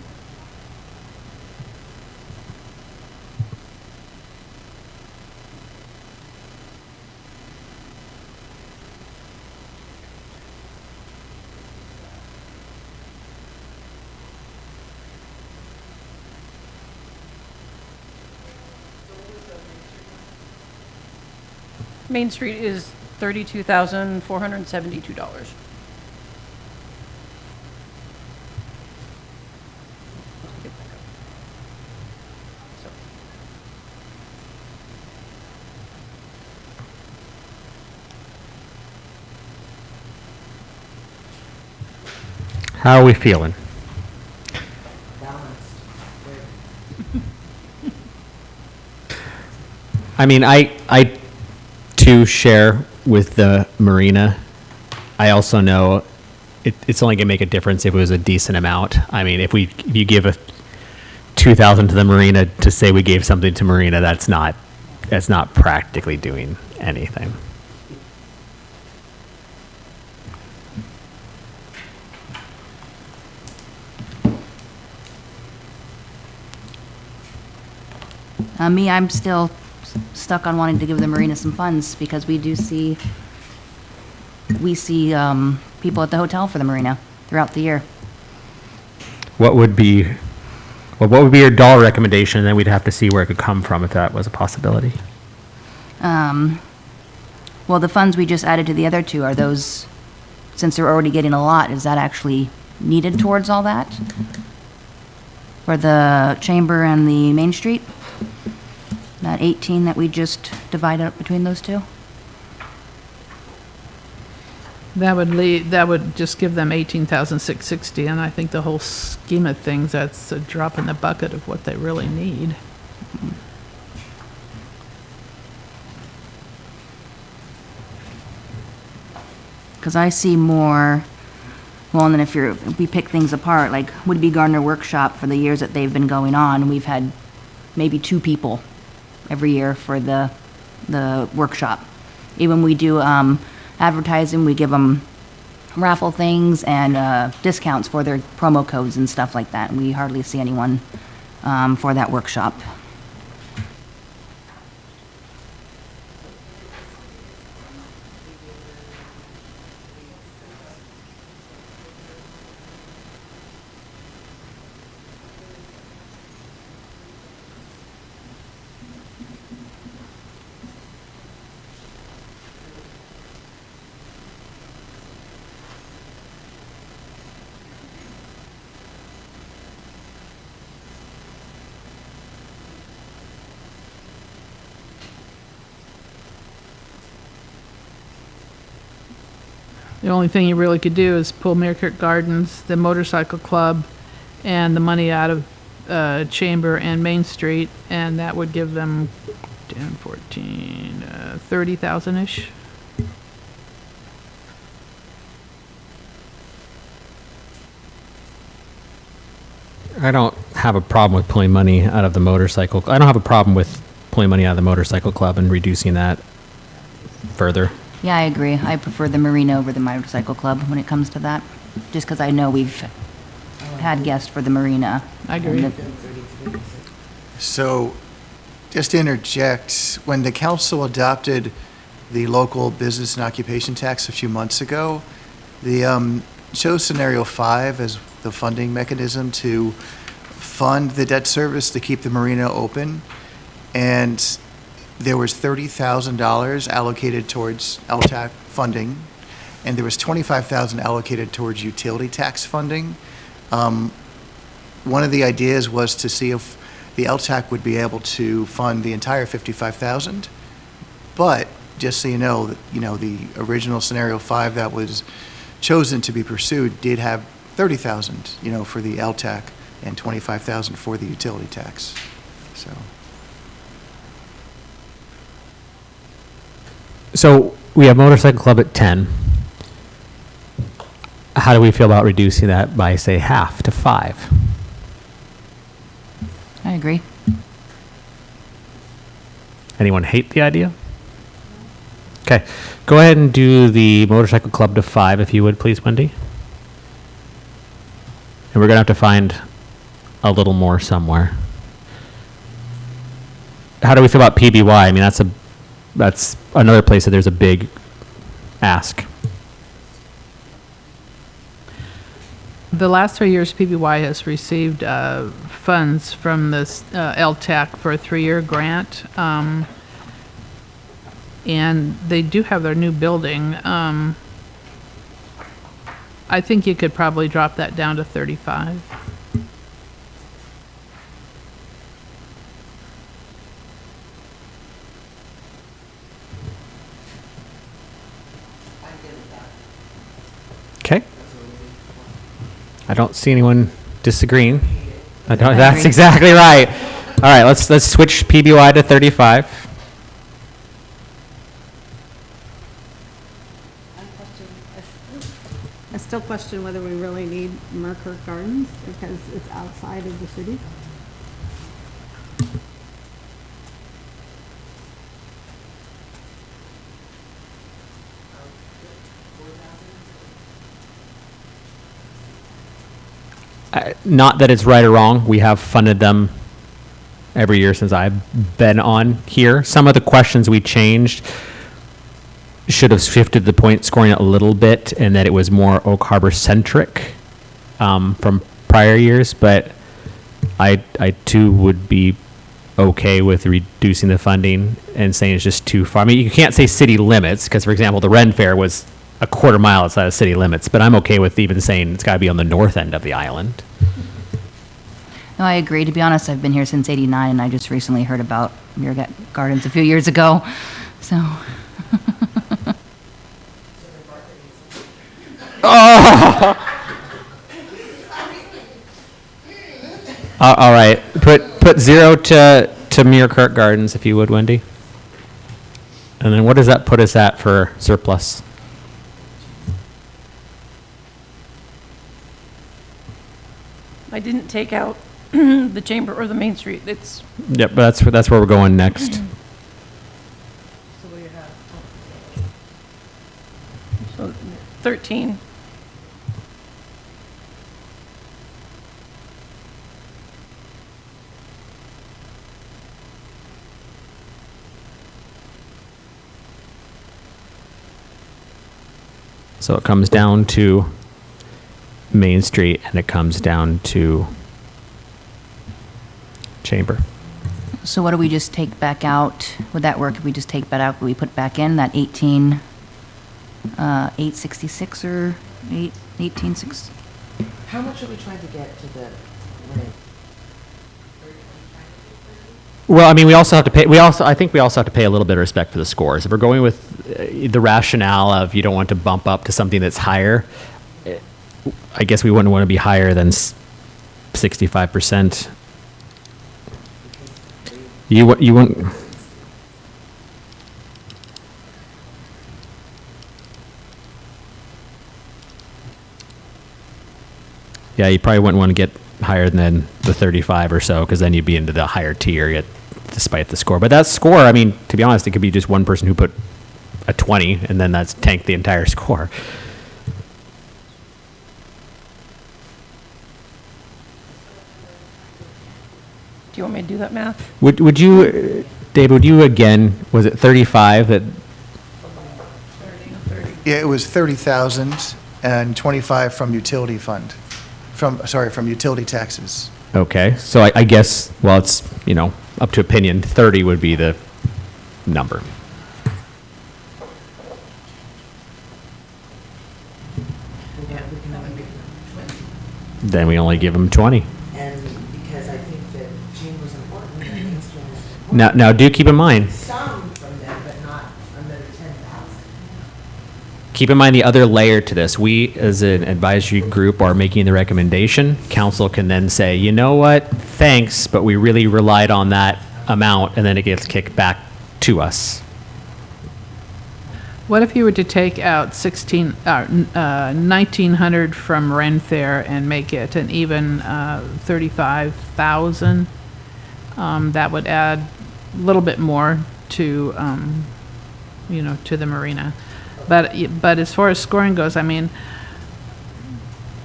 Main Street is $32,472. how are we feeling? Balanced. I mean, I too share with the marina. I also know it's only gonna make a difference if it was a decent amount. I mean, if you give a 2,000 to the marina to say we gave something to marina, that's not practically doing anything. I'm still stuck on wanting to give the marina some funds because we see people at the hotel for the marina throughout the year. What would be your dollar recommendation? And then we'd have to see where it could come from if that was a possibility. Well, the funds we just added to the other two, are those since they're already getting a lot, is that actually needed towards all that? For the chamber and the Main Street? That 18 that we just divided up between those two? That would just give them 18,660, and I think the whole scheme of things, that's a drop in the bucket of what they really need. Because I see more, well, and then if we pick things apart, like Would-Be Gardener Workshop, for the years that they've been going on, we've had maybe 2 people every year for the workshop. Even when we do advertising, we give them raffle things and discounts for their promo codes and stuff like that. And we hardly see anyone for that workshop. The only thing you really could do is pull Merrick Gardens, the motorcycle club, and the money out of Chamber and Main Street, and that would give them 10, 14, 30,000-ish. I don't have a problem with pulling money out of the motorcycle. I don't have a problem with pulling money out of the motorcycle club and reducing that further. Yeah, I agree. I prefer the Marina over the motorcycle club when it comes to that, just because I know we've had guests for the Marina. I agree. And So, just to interject, when the council adopted the local business and occupation tax a few months ago, the chose scenario 5 as the funding mechanism to fund the debt service to keep the marina open, and there was $30,000 allocated towards LTAC funding, and there was $25,000 allocated towards utility tax funding. One of the ideas was to see if the LTAC would be able to fund the entire $55,000, but just so you know, the original scenario 5 that was chosen to be pursued did have $30,000, for the LTAC and $25,000 for the utility tax. So we have motorcycle club at 10. How do we feel about reducing that by, say, half to 5? I agree. Anyone hate the idea? Okay, go ahead and do the motorcycle club to 5, if you would, please, Wendy. And we're gonna have to find a little more somewhere. How do we feel about PBY? I mean, that's another place that there's a big ask. The last 3 years, PBY has received funds from this LTAC for a 3-year grant. And they do have their new building. I think you could probably drop that down to 35. Okay. I don't see anyone disagreeing. I That's agree. exactly right. All right, let's switch PBY to 35. I still question whether we really need Merkirk Gardens because it's outside of the city. Not that it's right or wrong. We have funded them every year since I've been on here. Some of the questions we changed should have shifted the point scoring a little bit, and that it was more Oak Harbor centric from prior years. But I too would be okay with reducing the funding and saying it's just too far. I mean, you can't say city limits because, for example, the Ren Fair was a quarter mile outside of city limits, but I'm okay with even saying it's got to be on the north end of the island. No, I agree. To be honest, I've been here since '89, and I just recently heard about Muir Gardens a few years ago. So, All right, put 0 to Muir Kirk Gardens, if you would, Wendy. And then what does that put us at for surplus? I didn't take out the Chamber or the Main Street. It's, Yep, but that's where we're going next. so 13. So it comes down to Main Street and it comes down to Chamber. so what do we just take back out? Would that work if we just take that out? Would we put back in that 866 or 18.6? How much are we trying to get to the rent? Well, I mean, we also have to pay. I think we also have to pay a little bit of respect for the scores. If we're going with the rationale of you don't want to bump up to something that's higher, I guess we wouldn't want to be higher than 65%. You wouldn't. Yeah, you probably wouldn't want to get higher than the 35 or so, because then you'd be into the higher tier despite the score. But that score, I mean, to be honest, it could be just one person who put a 20, and then that's tanked the entire score. Do you want me to do that math? Would you, Dave, would you again, was it 35 that, Yeah, it was 30,000 and 25 from utility fund, from utility taxes. okay, so I guess, well, it's, up to opinion, 30 would be the number. Then we only give them 20. And because I think that Chamber's important, and Main Street is important. Now do keep in mind, Some from them, but not another 10,000. keep in mind the other layer to this. We, as an advisory group, are making the recommendation. Council can then say, you know what, thanks, but we really relied on that amount, and then it gets kicked back to us. What if you were to take out 1,900 from Ren Fair and make it an even 35,000? That would add a little bit more to, to the marina. But as far as scoring goes, I mean,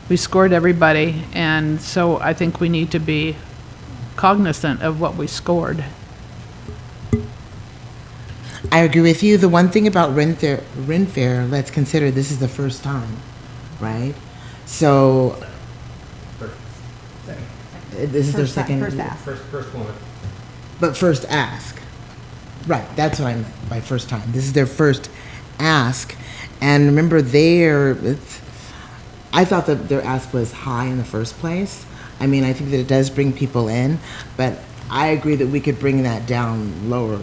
we scored everybody, and so I think we need to be cognizant of what we scored. I agree with you. The one thing about Ren Fair, let's consider this is the first time, right? So, this is their second. First ask. First one. But first ask. Right, that's what I meant by first time. This is their first ask. And remember, I thought that their ask was high in the first place. I mean, I think that it does bring people in, but I agree that we could bring that down lower.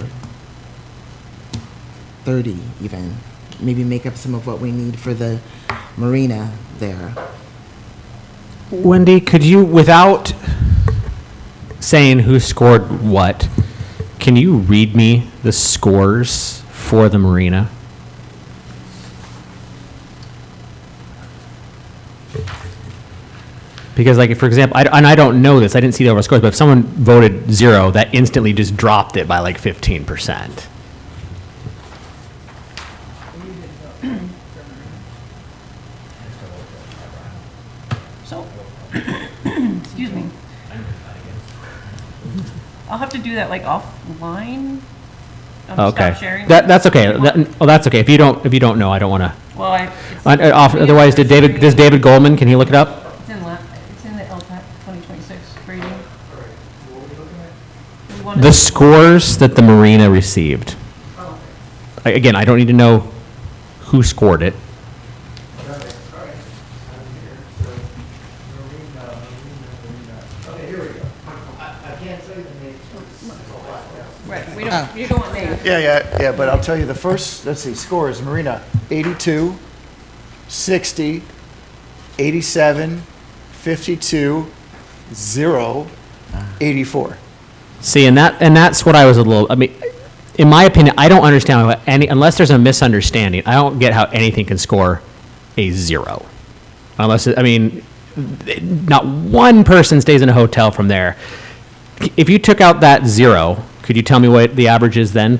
30 even. Maybe make up some of what we need for the marina there. Wendy, could you, without saying who scored what, can you read me the scores for the marina? Because, like, for example, I don't know this, I didn't see the overall scores, but if someone voted 0, that instantly just dropped it by like 15%. So, excuse me. I'll have to do that like offline. Okay. Stop sharing. That's okay. That's okay. If you don't know, I don't want to. Well, Otherwise, does David Goldman, can he look it up? it's in the LTAC 2026 grading. The scores that the marina received. Again, I don't need to know who scored it. Yeah, but I'll tell you the first, let's see, scores, Marina, 82, 60, 87, 52, 0, 84. See, and that's what I was a little, I mean, in my opinion, I don't understand how unless there's a misunderstanding, I don't get how anything can score a 0. Unless, I mean, not one person stays in a hotel from there. If you took out that 0, could you tell me what the average is then?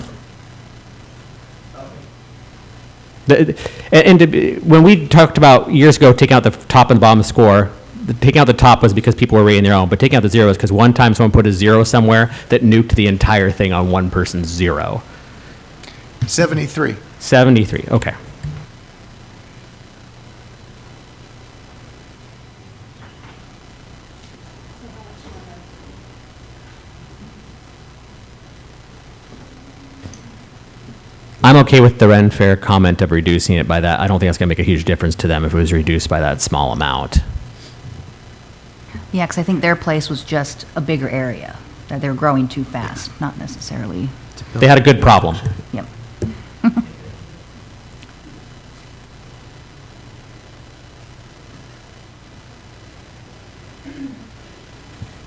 When we talked about years ago taking out the top and bottom score, taking out the top was because people were rating their own, but taking out the 0 is because one time someone put a 0 somewhere that nuked the entire thing on one person's 0. 73. 73, okay. I'm okay with the Ren Fair comment of reducing it by that. I don't think that's going to make a huge difference to them if it was reduced by that small amount. Yeah, because I think their place was just a bigger area, that they're growing too fast, not necessarily, They had a good problem. yep.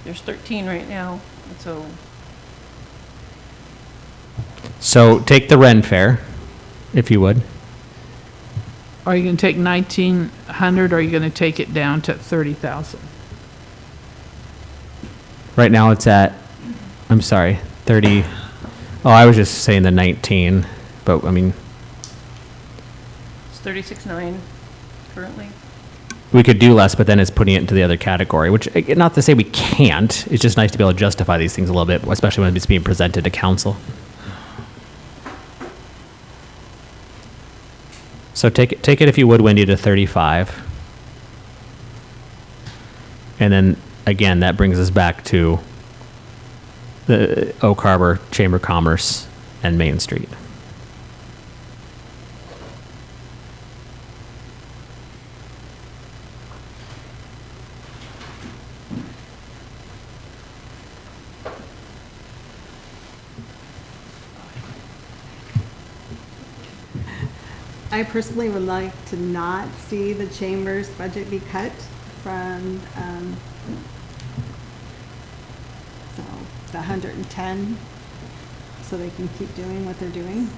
There's 13 right now, so So take the Ren Fair, if you would. Are you going to take 1,900, or are you going to take it down to 30,000? Right now it's at, I'm sorry, 30. Oh, I was just saying the 19, but I mean, it's 36.9 currently. we could do less, but then it's putting it into the other category, which, not to say we can't, it's just nice to be able to justify these things a little bit, especially when it's being presented to council. So take it if you would, Wendy, to 35. And then, again, that brings us back to the Oak Harbor Chamber of Commerce and Main Street. I personally would like to not see the chamber's budget be cut from, so the 110, so they can keep doing what they're doing.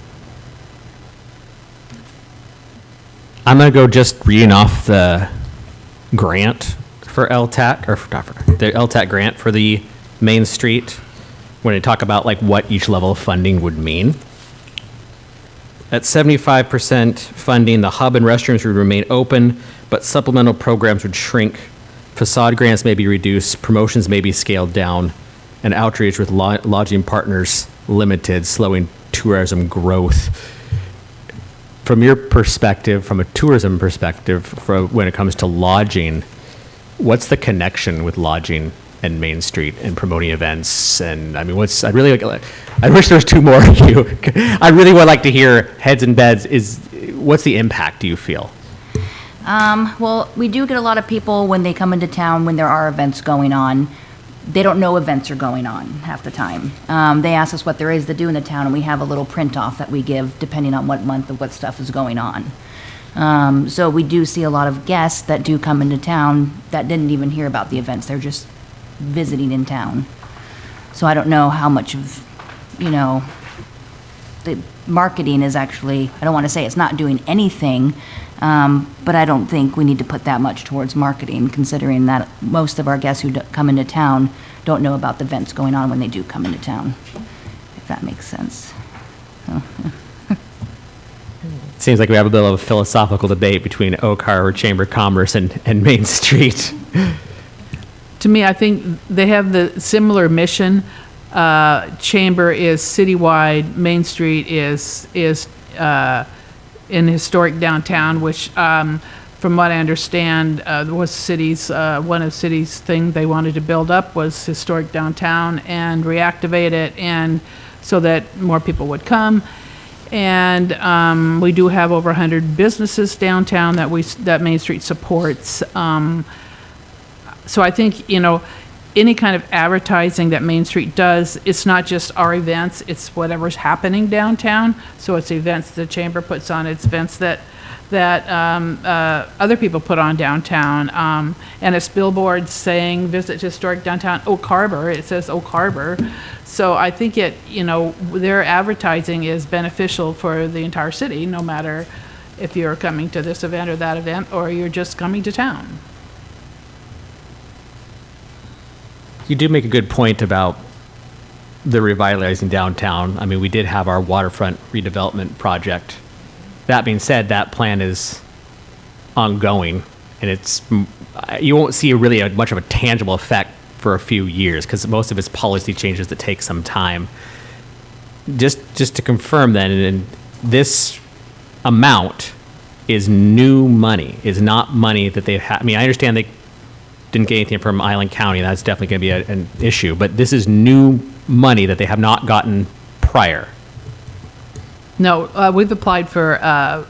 I'm going to go just reading off the grant for LTAC, or not for, the LTAC grant for the Main Street, when they talk about like what each level of funding would mean. At 75% funding, the hub and restrooms would remain open, but supplemental programs would shrink. Facade grants may be reduced, promotions may be scaled down, and outreach with lodging partners limited, slowing tourism growth. From your perspective, from a tourism perspective, when it comes to lodging, what's the connection with lodging and Main Street and promoting events? And I mean, I wish there was two more of you. I really would like to hear heads and beds. What's the impact, do you feel? Well, we do get a lot of people when they come into town, when there are events going on. They don't know events are going on half the time. They ask us what there is to do in the town, and we have a little print off that we give depending on what month of what stuff is going on. So we do see a lot of guests that do come into town that didn't even hear about the events. They're just visiting in town. So I don't know how much of, the marketing is actually, I don't want to say it's not doing anything, but I don't think we need to put that much towards marketing, considering that most of our guests who come into town don't know about the events going on when they do come into town, if that makes sense. It seems like we have a bit of a philosophical debate between Oak Harbor Chamber of Commerce and Main Street. To me, I think they have the similar mission. Chamber is citywide, Main Street is in historic downtown, which, from what I understand, was one of city's thing they wanted to build up was historic downtown and reactivate it, and so that more people would come. And we do have over 100 businesses downtown that Main Street supports. So I think, any kind of advertising that Main Street does, it's not just our events, it's whatever's happening downtown. So it's events the chamber puts on, it's events that other people put on downtown. And it's billboards saying, visit historic downtown Oak Harbor. It says Oak Harbor. So I think their advertising is beneficial for the entire city, no matter if you're coming to this event or that event, or you're just coming to town. You do make a good point about the revitalizing downtown. I mean, we did have our waterfront redevelopment project. That being said, that plan is ongoing, and you won't see really much of a tangible effect for a few years because most of it's policy changes that take some time. Just to confirm then, and this amount is new money, is not money that they've had. I mean, I understand they didn't get anything from Island County. That's definitely going to be an issue, but this is new money that they have not gotten prior. No, we've applied for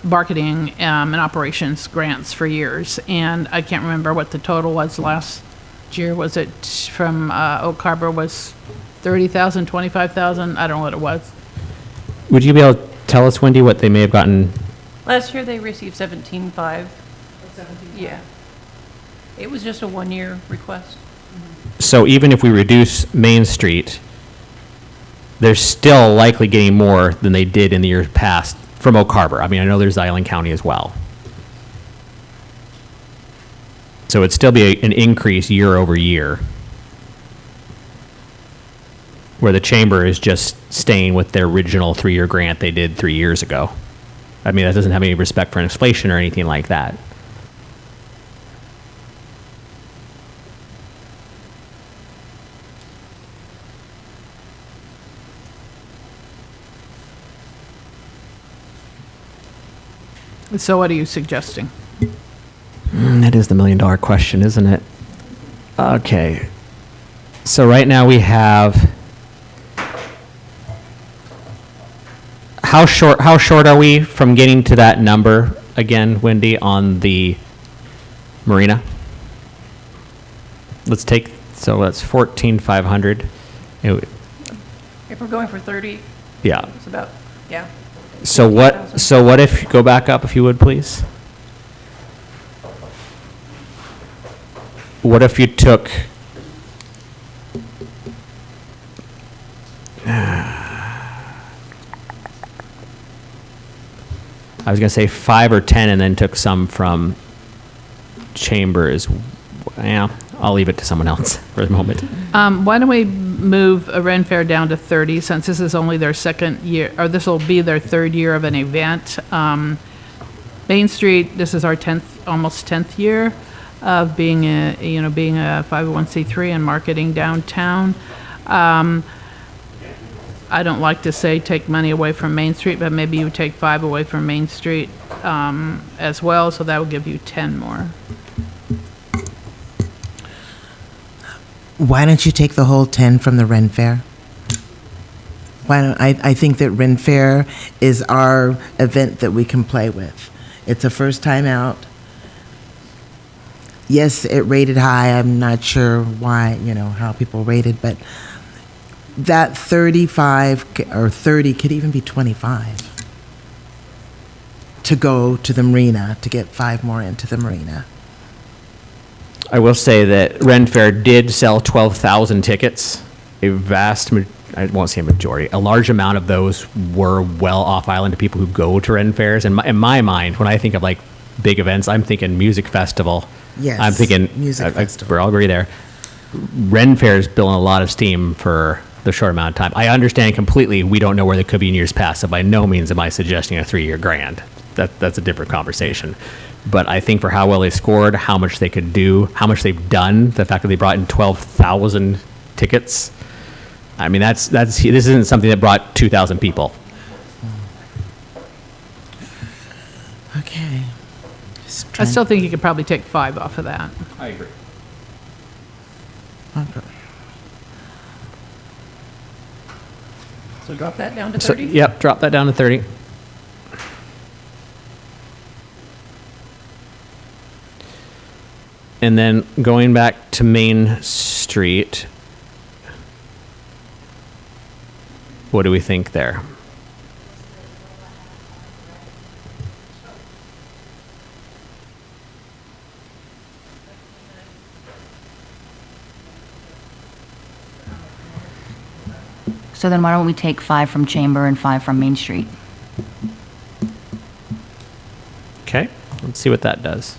marketing and operations grants for years, and I can't remember what the total was last year. Was it from Oak Harbor was 30,000, 25,000? I don't know what it was. Would you be able to tell us, Wendy, what they may have gotten? Last year, they received 17.5. Yeah. It was just a one-year request. So even if we reduce Main Street, they're still likely getting more than they did in the years past from Oak Harbor. I mean, I know there's Island County as well. So it'd still be an increase year over year, where the chamber is just staying with their original 3-year grant they did 3 years ago. I mean, that doesn't have any respect for inflation or anything like that. So what are you suggesting? That is the $1,000,000 question, isn't it? Okay. So right now we have, how short are we from getting to that number again, Wendy, on the marina? So that's 14,500. If we're going for 30, Yeah. it's about, yeah. So what if, go back up if you would, please. What if you took, I was going to say 5 or 10 and then took some from chambers. Yeah, I'll leave it to someone else for the moment. Why don't we move a Ren Fair down to 30, since this is only their second year, or this will be their third year of an event. Main Street, this is our almost 10th year of being a 501c3 and marketing downtown. I don't like to say take money away from Main Street, but maybe you take 5 away from Main Street as well, so that will give you 10 more. Why don't you take the whole 10 from the Ren Fair? I think that Ren Fair is our event that we can play with. It's a first time out. Yes, it rated high. I'm not sure why, how people rated, but that 35 or 30 could even be 25 to go to the marina, to get 5 more into the marina. I will say that Ren Fair did sell 12,000 tickets. I won't say a majority, a large amount of those were well off island to people who go to Ren Fairs. And in my mind, when I think of like big events, I'm thinking music festival. Yes, I'm thinking music festival. We're all agree there. Ren Fair is building a lot of steam for the short amount of time. I understand completely. We don't know where they could be in years past. So by no means am I suggesting a 3-year grant. That's a different conversation. But I think for how well they scored, how much they could do, how much they've done, the fact that they brought in 12,000 tickets. I mean, this isn't something that brought 2,000 people. Okay. I still think you could probably take 5 off of that. I agree. Okay. So drop that down to So, 30? yep, drop that down to 30. And then going back to Main Street, what do we think there? So then why don't we take 5 from Chamber and 5 from Main Street? Okay, let's see what that does.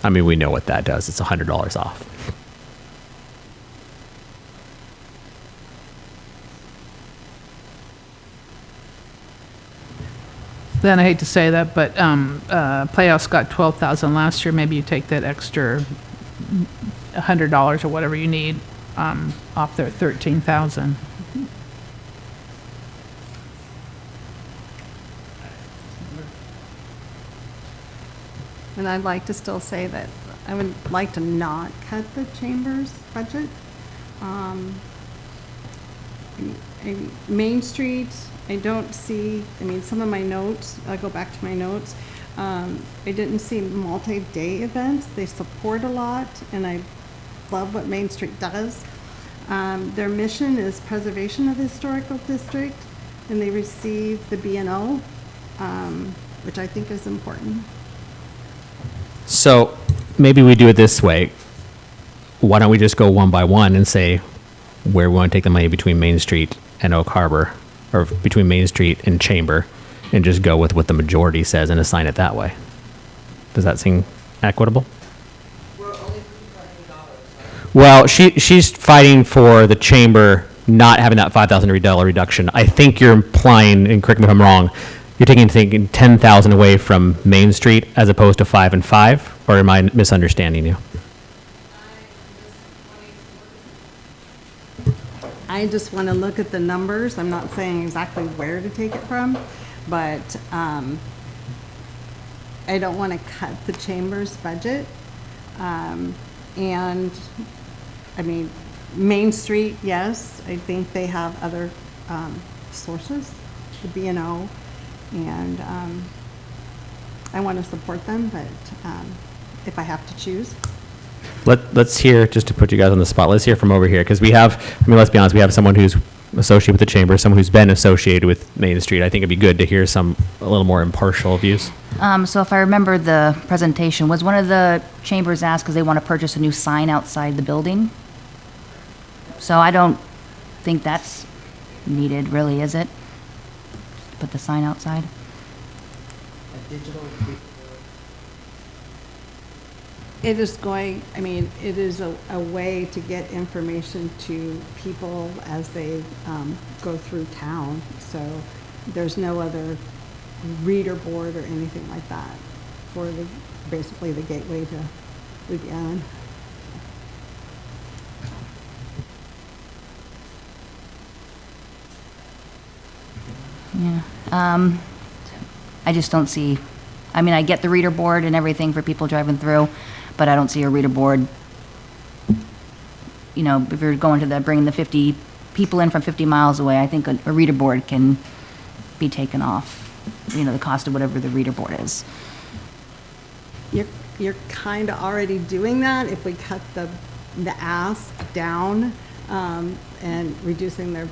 I mean, we know what that does. It's $100 off. Then I hate to say that, but Playhouse got 12,000 last year. Maybe you take that extra $100 or whatever you need off their 13,000. And I'd like to still say that I would like to not cut the chamber's budget. Main Street, I don't see, I mean, some of my notes, I'll go back to my notes. I didn't see multi-day events. They support a lot, and I love what Main Street does. Their mission is preservation of the historical district, and they receive the B&O, which I think is important. So maybe we do it this way. Why don't we just go one by one and say where we want to take the money between Main Street and Oak Harbor, or between Main Street and Chamber, and just go with what the majority says and assign it that way. Does that seem equitable? Well, she's fighting for the Chamber not having that $5,000 reduction. I think you're implying, and correct me if I'm wrong, you're thinking 10,000 away from Main Street as opposed to 5 and 5, or am I misunderstanding you? I just want to look at the numbers. I'm not saying exactly where to take it from, but I don't want to cut the chamber's budget. And, I mean, Main Street, yes, I think they have other sources, the B&O, and I want to support them, but if I have to choose. Let's hear, just to put you guys on the spot, let's hear from over here, because we have, I mean, let's be honest, we have someone who's associated with the Chamber, someone who's been associated with Main Street. I think it'd be good to hear a little more impartial views. So if I remember the presentation, was one of the chambers asked because they want to purchase a new sign outside the building? So I don't think that's needed, really, is it? Put the sign outside? It is going, I mean, it is a way to get information to people as they go through town. So there's no other reader board or anything like that for basically the gateway to Ruby Island. Yeah. I just don't see, I mean, I get the reader board and everything for people driving through, but I don't see a reader board. You know, if you're going to bringing the 50 people in from 50 miles away, I think a reader board can be taken off, you know, the cost of whatever the reader board is. You're kind of already doing that if we cut the ask down and reducing their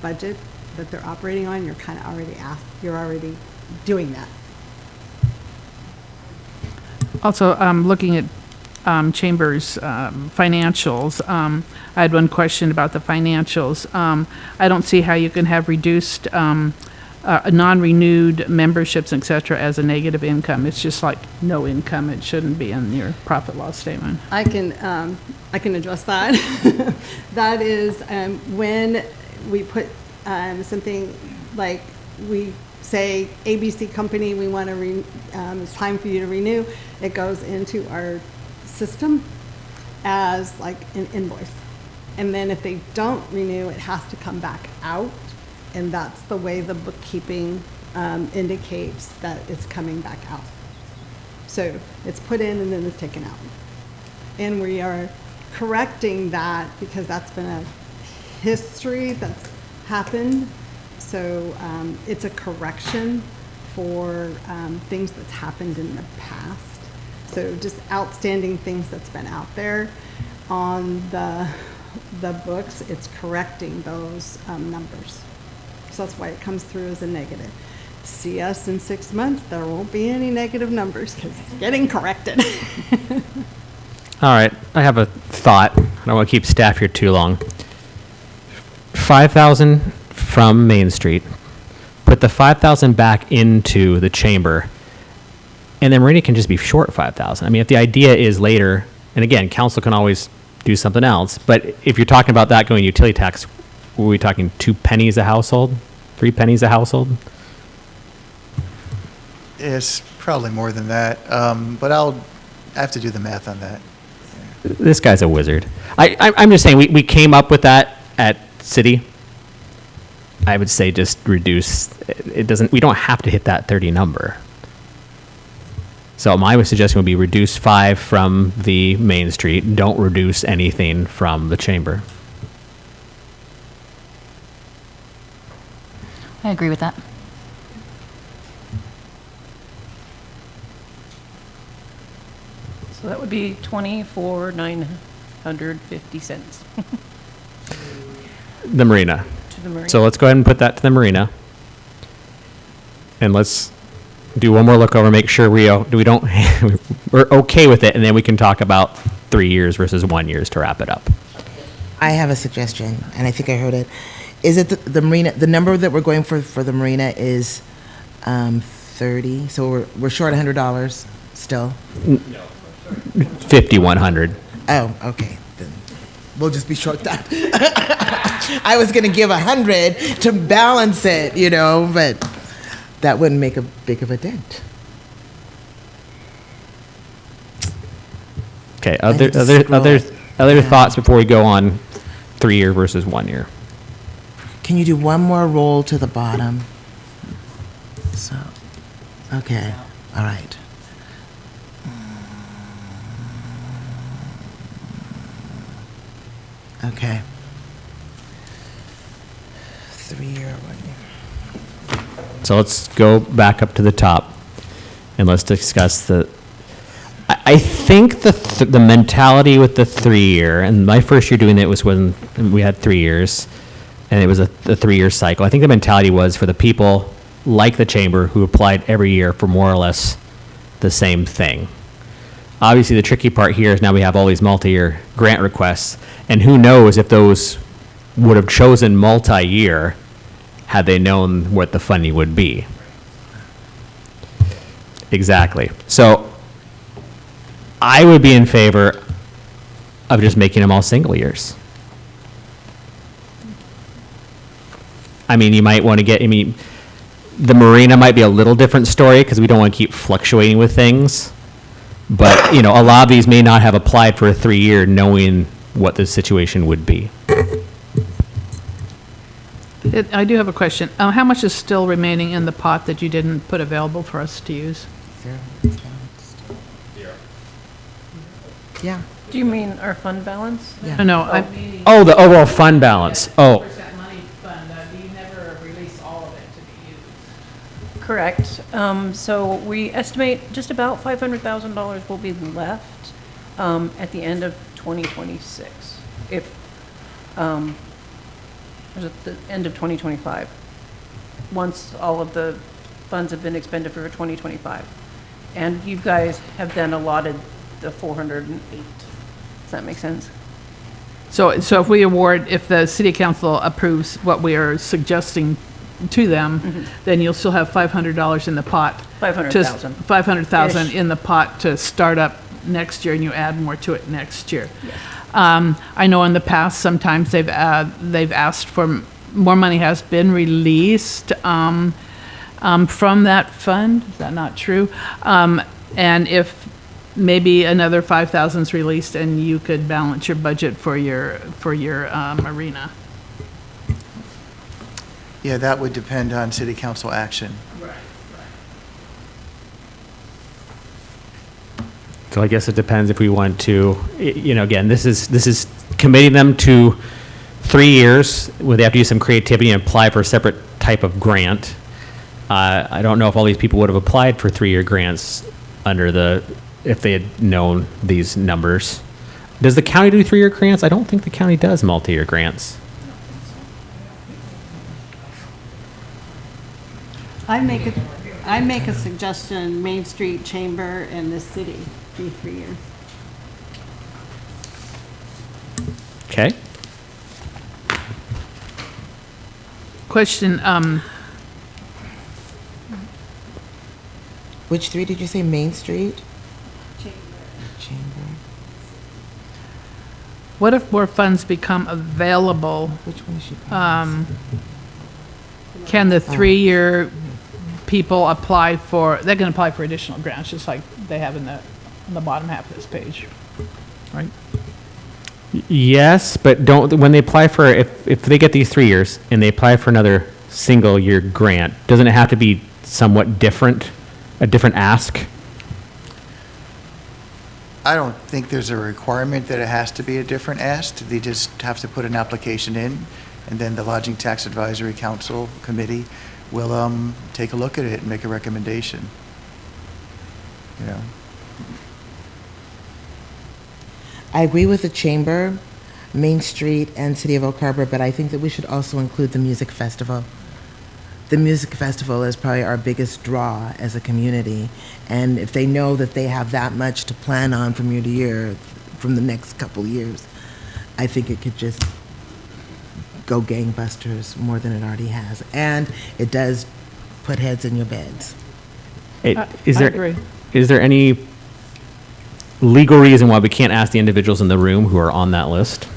budget that they're operating on. You're kind of you're already doing that. Also, looking at Chamber's financials, I had one question about the financials. I don't see how you can have reduced non-renewed memberships, et cetera, as a negative income. It's just like no income. It shouldn't be in your profit loss statement. I can address that. That is when we put something like we say ABC company, we want to it's time for you to renew. It goes into our system as like an invoice, and then if they don't renew, it has to come back out, and that's the way the bookkeeping indicates that it's coming back out. So it's put in and then it's taken out, and we are correcting that because that's been a history that's happened. So it's a correction for things that's happened in the past. So just outstanding things that's been out there on the books, it's correcting those numbers. So that's why it comes through as a negative. See us in 6 months, there won't be any negative numbers because it's getting corrected. All right, I have a thought. I don't want to keep staff here too long. 5,000 from Main Street. Put the 5,000 back into the chamber, and then Marina can just be short 5,000. I mean, if the idea is later, and again, council can always do something else, but if you're talking about that going utility tax, were we talking 2 pennies a household? 3 pennies a household? It's probably more than that, but I have to do the math on that. This guy's a wizard. I'm just saying, we came up with that at city. I would say just reduce, we don't have to hit that 30 number. So my suggestion would be reduce 5 from the Main Street. Don't reduce anything from the chamber. I agree with that. So that would be 24,950 cents The Marina. to the Marina. So let's go ahead and put that to the Marina. And let's do one more look over, make sure we're okay with it, and then we can talk about 3 years versus 1 year to wrap it up. I have a suggestion, and I think I heard it. Is it the Marina, the number that we're going for the Marina is 30, so we're short $100 still? 5,100. Oh, okay, then we'll just be short that. I was gonna give 100 to balance it, but that wouldn't make a big of a dent. Okay, I need to scroll. other thoughts before we go on 3 year versus 1 year? Can you do one more roll to the bottom? So, okay, all right. Okay. 3 year, 1 year. So let's go back up to the top and let's discuss I think the mentality with the 3 year, and my first year doing it was when we had 3 years, and it was a 3 year cycle. I think the mentality was for the people like the chamber who applied every year for more or less the same thing. Obviously, the tricky part here is now we have all these multi-year grant requests, and who knows if those would have chosen multi-year had they known what the funding would be. Exactly. So I would be in favor of just making them all single years. I mean, you might want to the Marina might be a little different story because we don't want to keep fluctuating with things. But, a lot of these may not have applied for a 3 year knowing what the situation would be. I do have a question. How much is still remaining in the pot that you didn't put available for us to use? Yeah, Do you mean our fund balance? yeah. No, I, Oh, the overall fund balance. Oh, that money fund, you never release all of it to be used. Correct. So we estimate just about $500,000 will be left at the end of 2026. Or is it the end of 2025? Once all of the funds have been expended for 2025. And you guys have then allotted the 408. Does that make sense? So if the city council approves what we are suggesting to them, then you'll still have $500 in the pot. 500,000. 500,000 Ish. in the pot to start up next year, and you add more to it next year. I know in the past, sometimes they've asked for, more money has been released from that fund. Is that not true? And if maybe another 5,000 is released, and you could balance your budget for your arena. Yeah, that would depend on city council action. so I guess it depends if we want to, again, this is committing them to 3 years where they have to use some creativity and apply for a separate type of grant. I don't know if all these people would have applied for 3-year grants if they had known these numbers. Does the county do 3-year grants? I don't think the county does multi-year grants. I make a suggestion, Main Street Chamber and the city do 3 years. Okay. Question, Which 3 did you say? Main Street? Chamber. what if more funds become available? Which one is she? Can the 3-year people apply for, they can apply for additional grants, just like they have on the bottom half of this page, right? Yes, but when they apply for, if they get these 3 years and they apply for another single year grant, doesn't it have to be somewhat different, a different ask? I don't think there's a requirement that it has to be a different ask. They just have to put an application in, and then the Lodging Tax Advisory Council Committee will take a look at it and make a recommendation. You know, I agree with the Chamber, Main Street, and City of Oak Harbor, but I think that we should also include the Music Festival. The Music Festival is probably our biggest draw as a community, and if they know that they have that much to plan on from year to year, from the next couple years, I think it could just go gangbusters more than it already has. And it does put heads in your beds. Is I agree. there any legal reason why we can't ask the individuals in the room who are on that list?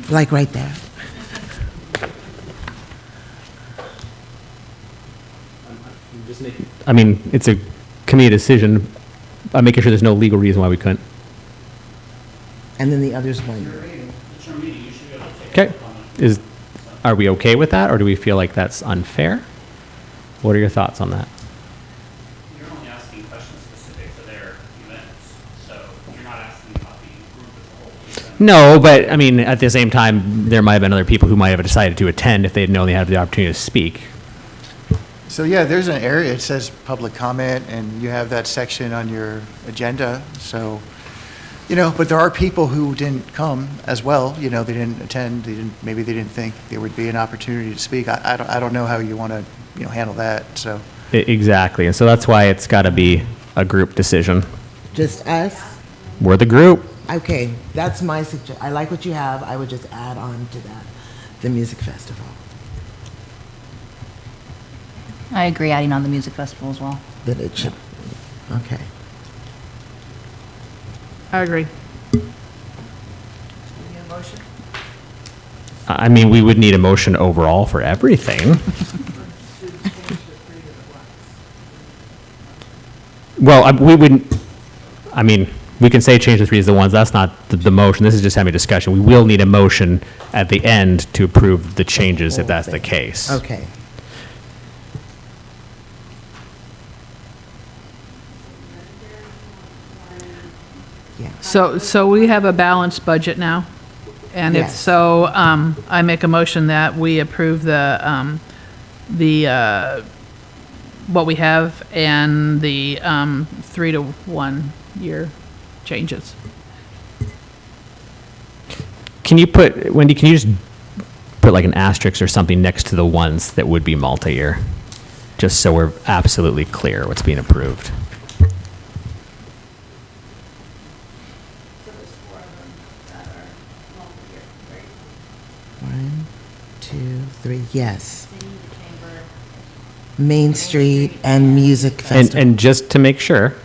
Like right there. I mean, it's a committee decision. I'm making sure there's no legal reason why we couldn't. And then the others won't. Okay. Are we okay with that, or do we feel like that's unfair? What are your thoughts on that? You're only asking questions specific to their events, so you're not asking about the group as a whole. No, but I mean, at the same time, there might have been other people who might have decided to attend if they had known they had the opportunity to speak. so yeah, there's an area, it says public comment, and you have that section on your agenda, so, you know, but there are people who didn't come as well, you know, they didn't attend, maybe they didn't think there would be an opportunity to speak. I don't know how you want to, you know, handle that, so. Exactly, and so that's why it's got to be a group decision. Just us? We're the group. Okay, that's my suggestion. I like what you have. I would just add on to that, the music festival. I agree, adding on the music festival as well. That it should, okay. I agree. I mean, we would need a motion overall for everything. Well, we wouldn't, I mean, we can say change the 3 to the 1s. That's not the motion. This is just having a discussion. We will need a motion at the end to approve the changes if that's the case. Okay. Yeah. So we have a balanced budget now? And if Yes. so, I make a motion that we approve the, what we have and the 3 to 1 year changes. Can you put, Wendy, can you just put like an asterisk or something next to the ones that would be multi-year? Just so we're absolutely clear what's being approved. One, two, three, yes. Main Street and Music And, Festival. and just to make sure,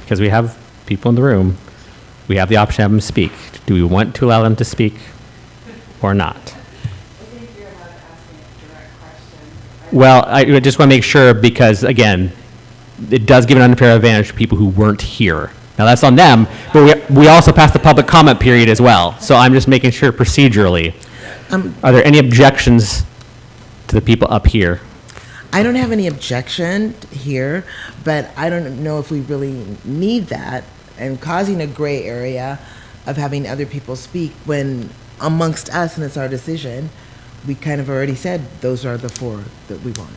because we have people in the room, we have the option to have them speak. Do we want to allow them to speak or not? Well, I just want to make sure because, again, it does give an unfair advantage to people who weren't here. Now, that's on them, but we also passed the public comment period as well. So I'm just making sure procedurally. Are there any objections to the people up here? I don't have any objection here, but I don't know if we really need that and causing a gray area of having other people speak when amongst us, and it's our decision, we kind of already said those are the 4 that we want.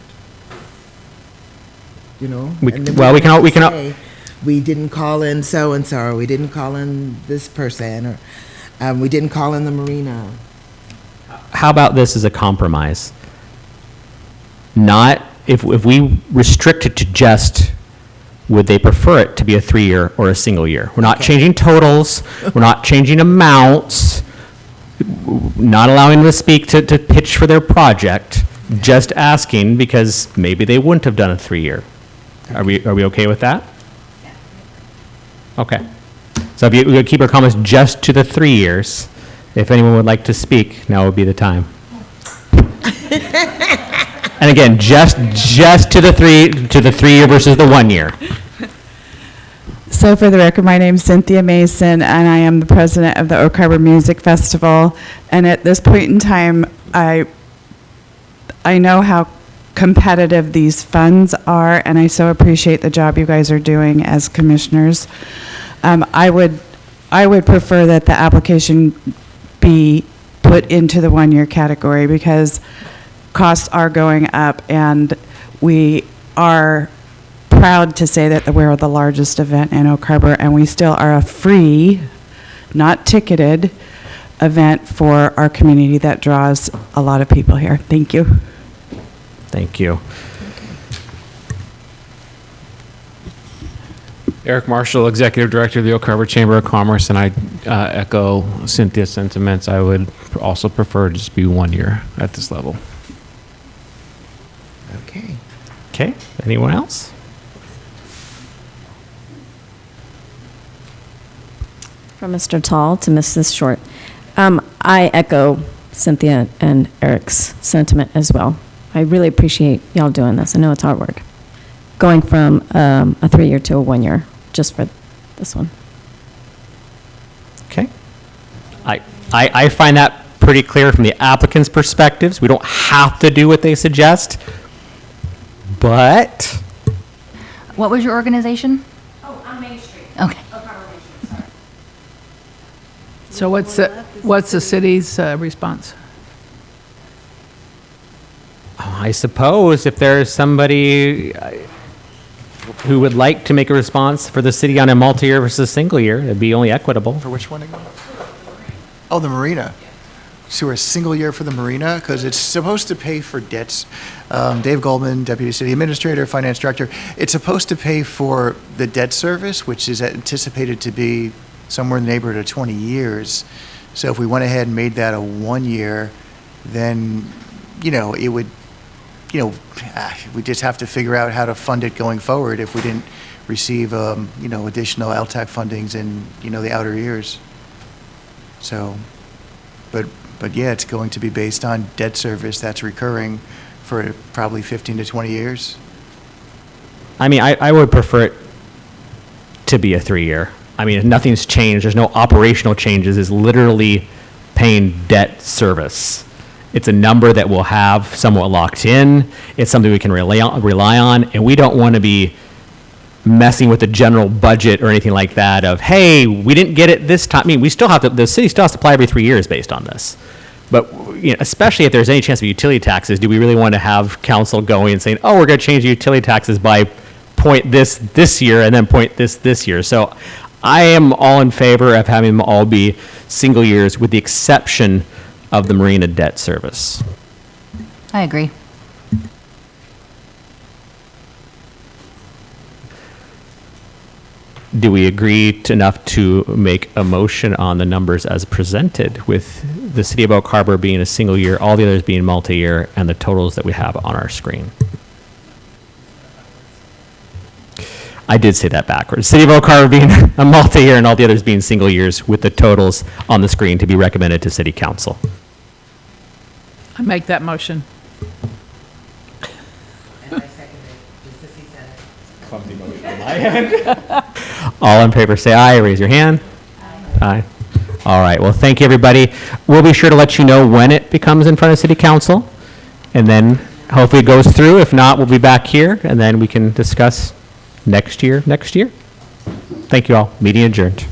You know? We- And then well, we don't can- we have to can- say, we didn't call in so-and-so, or we didn't call in this person, or we didn't call in the marina. How about this as a compromise? Not, if we restrict it to just, would they prefer it to be a 3-year or a single year? We're not changing totals, we're not changing amounts, not allowing them to speak to pitch for their project, just asking because maybe they wouldn't have done a 3-year. Are we okay with that? Okay. So if we keep our comments just to the 3 years, if anyone would like to speak, now would be the time. And again, just to the 3-year versus the 1 year. So for the record, my name's Cynthia Mason, and I am the president of the Oak Harbor Music Festival. And at this point in time, I know how competitive these funds are, and I so appreciate the job you guys are doing as commissioners. I would prefer that the application be put into the 1-year category because costs are going up, and we are proud to say that we're the largest event in Oak Harbor, and we still are a free, not ticketed, event for our community that draws a lot of people here. Thank you. Thank you. Eric Marshall, Executive Director of the Oak Harbor Chamber of Commerce, and I echo Cynthia's sentiments. I would also prefer to just be 1 year at this level. Okay. Okay, anyone else? From Mr. Tall to Mrs. Short. I echo Cynthia and Eric's sentiment as well. I really appreciate y'all doing this. I know it's hard work. Going from a 3-year to a 1 year, just for this one. Okay. I find that pretty clear from the applicant's perspectives. We don't have to do what they suggest, but What was your organization? Oh, on Main Street. Okay. So what's the city's response? I suppose if there's somebody who would like to make a response for the city on a multi-year versus single year, it'd be only equitable. For which one again? Oh, the marina. So we're a single year for the marina because it's supposed to pay for debts. Dave Goldman, Deputy City Administrator, Finance Director. It's supposed to pay for the debt service, which is anticipated to be somewhere in the neighborhood of 20 years. So if we went ahead and made that a 1 year, then, it would, we just have to figure out how to fund it going forward if we didn't receive, additional LTAC fundings in, the outer years. So, but yeah, it's going to be based on debt service that's recurring for probably 15 to 20 years. I mean, I would prefer it to be a 3-year. I mean, if nothing's changed, there's no operational changes, it's literally paying debt service. It's a number that we'll have somewhat locked in. It's something we can rely on, and we don't want to be messing with the general budget or anything like that of, hey, we didn't get it this time. I mean, the city still has to apply every 3 years based on this. But, especially if there's any chance of utility taxes, do we really want to have council going and saying, oh, we're going to change the utility taxes by point this year and then point this year. So I am all in favor of having them all be single years with the exception of the marina debt service. I agree. Do we agree enough to make a motion on the numbers as presented with the city of Oak Harbor being a single year, all the others being multi-year, and the totals that we have on our screen? I did say that backwards. City of Oak Harbor being a multi-year and all the others being single years with the totals on the screen to be recommended to city council. I make that motion. And I second it, just as he said it. All in favor, say aye. Raise your hand. Aye. All right. Well, thank you, everybody. We'll be sure to let you know when it becomes in front of city council, and then hopefully it goes through. If not, we'll be back here, and then we can discuss next year. Thank you all. Meeting adjourned.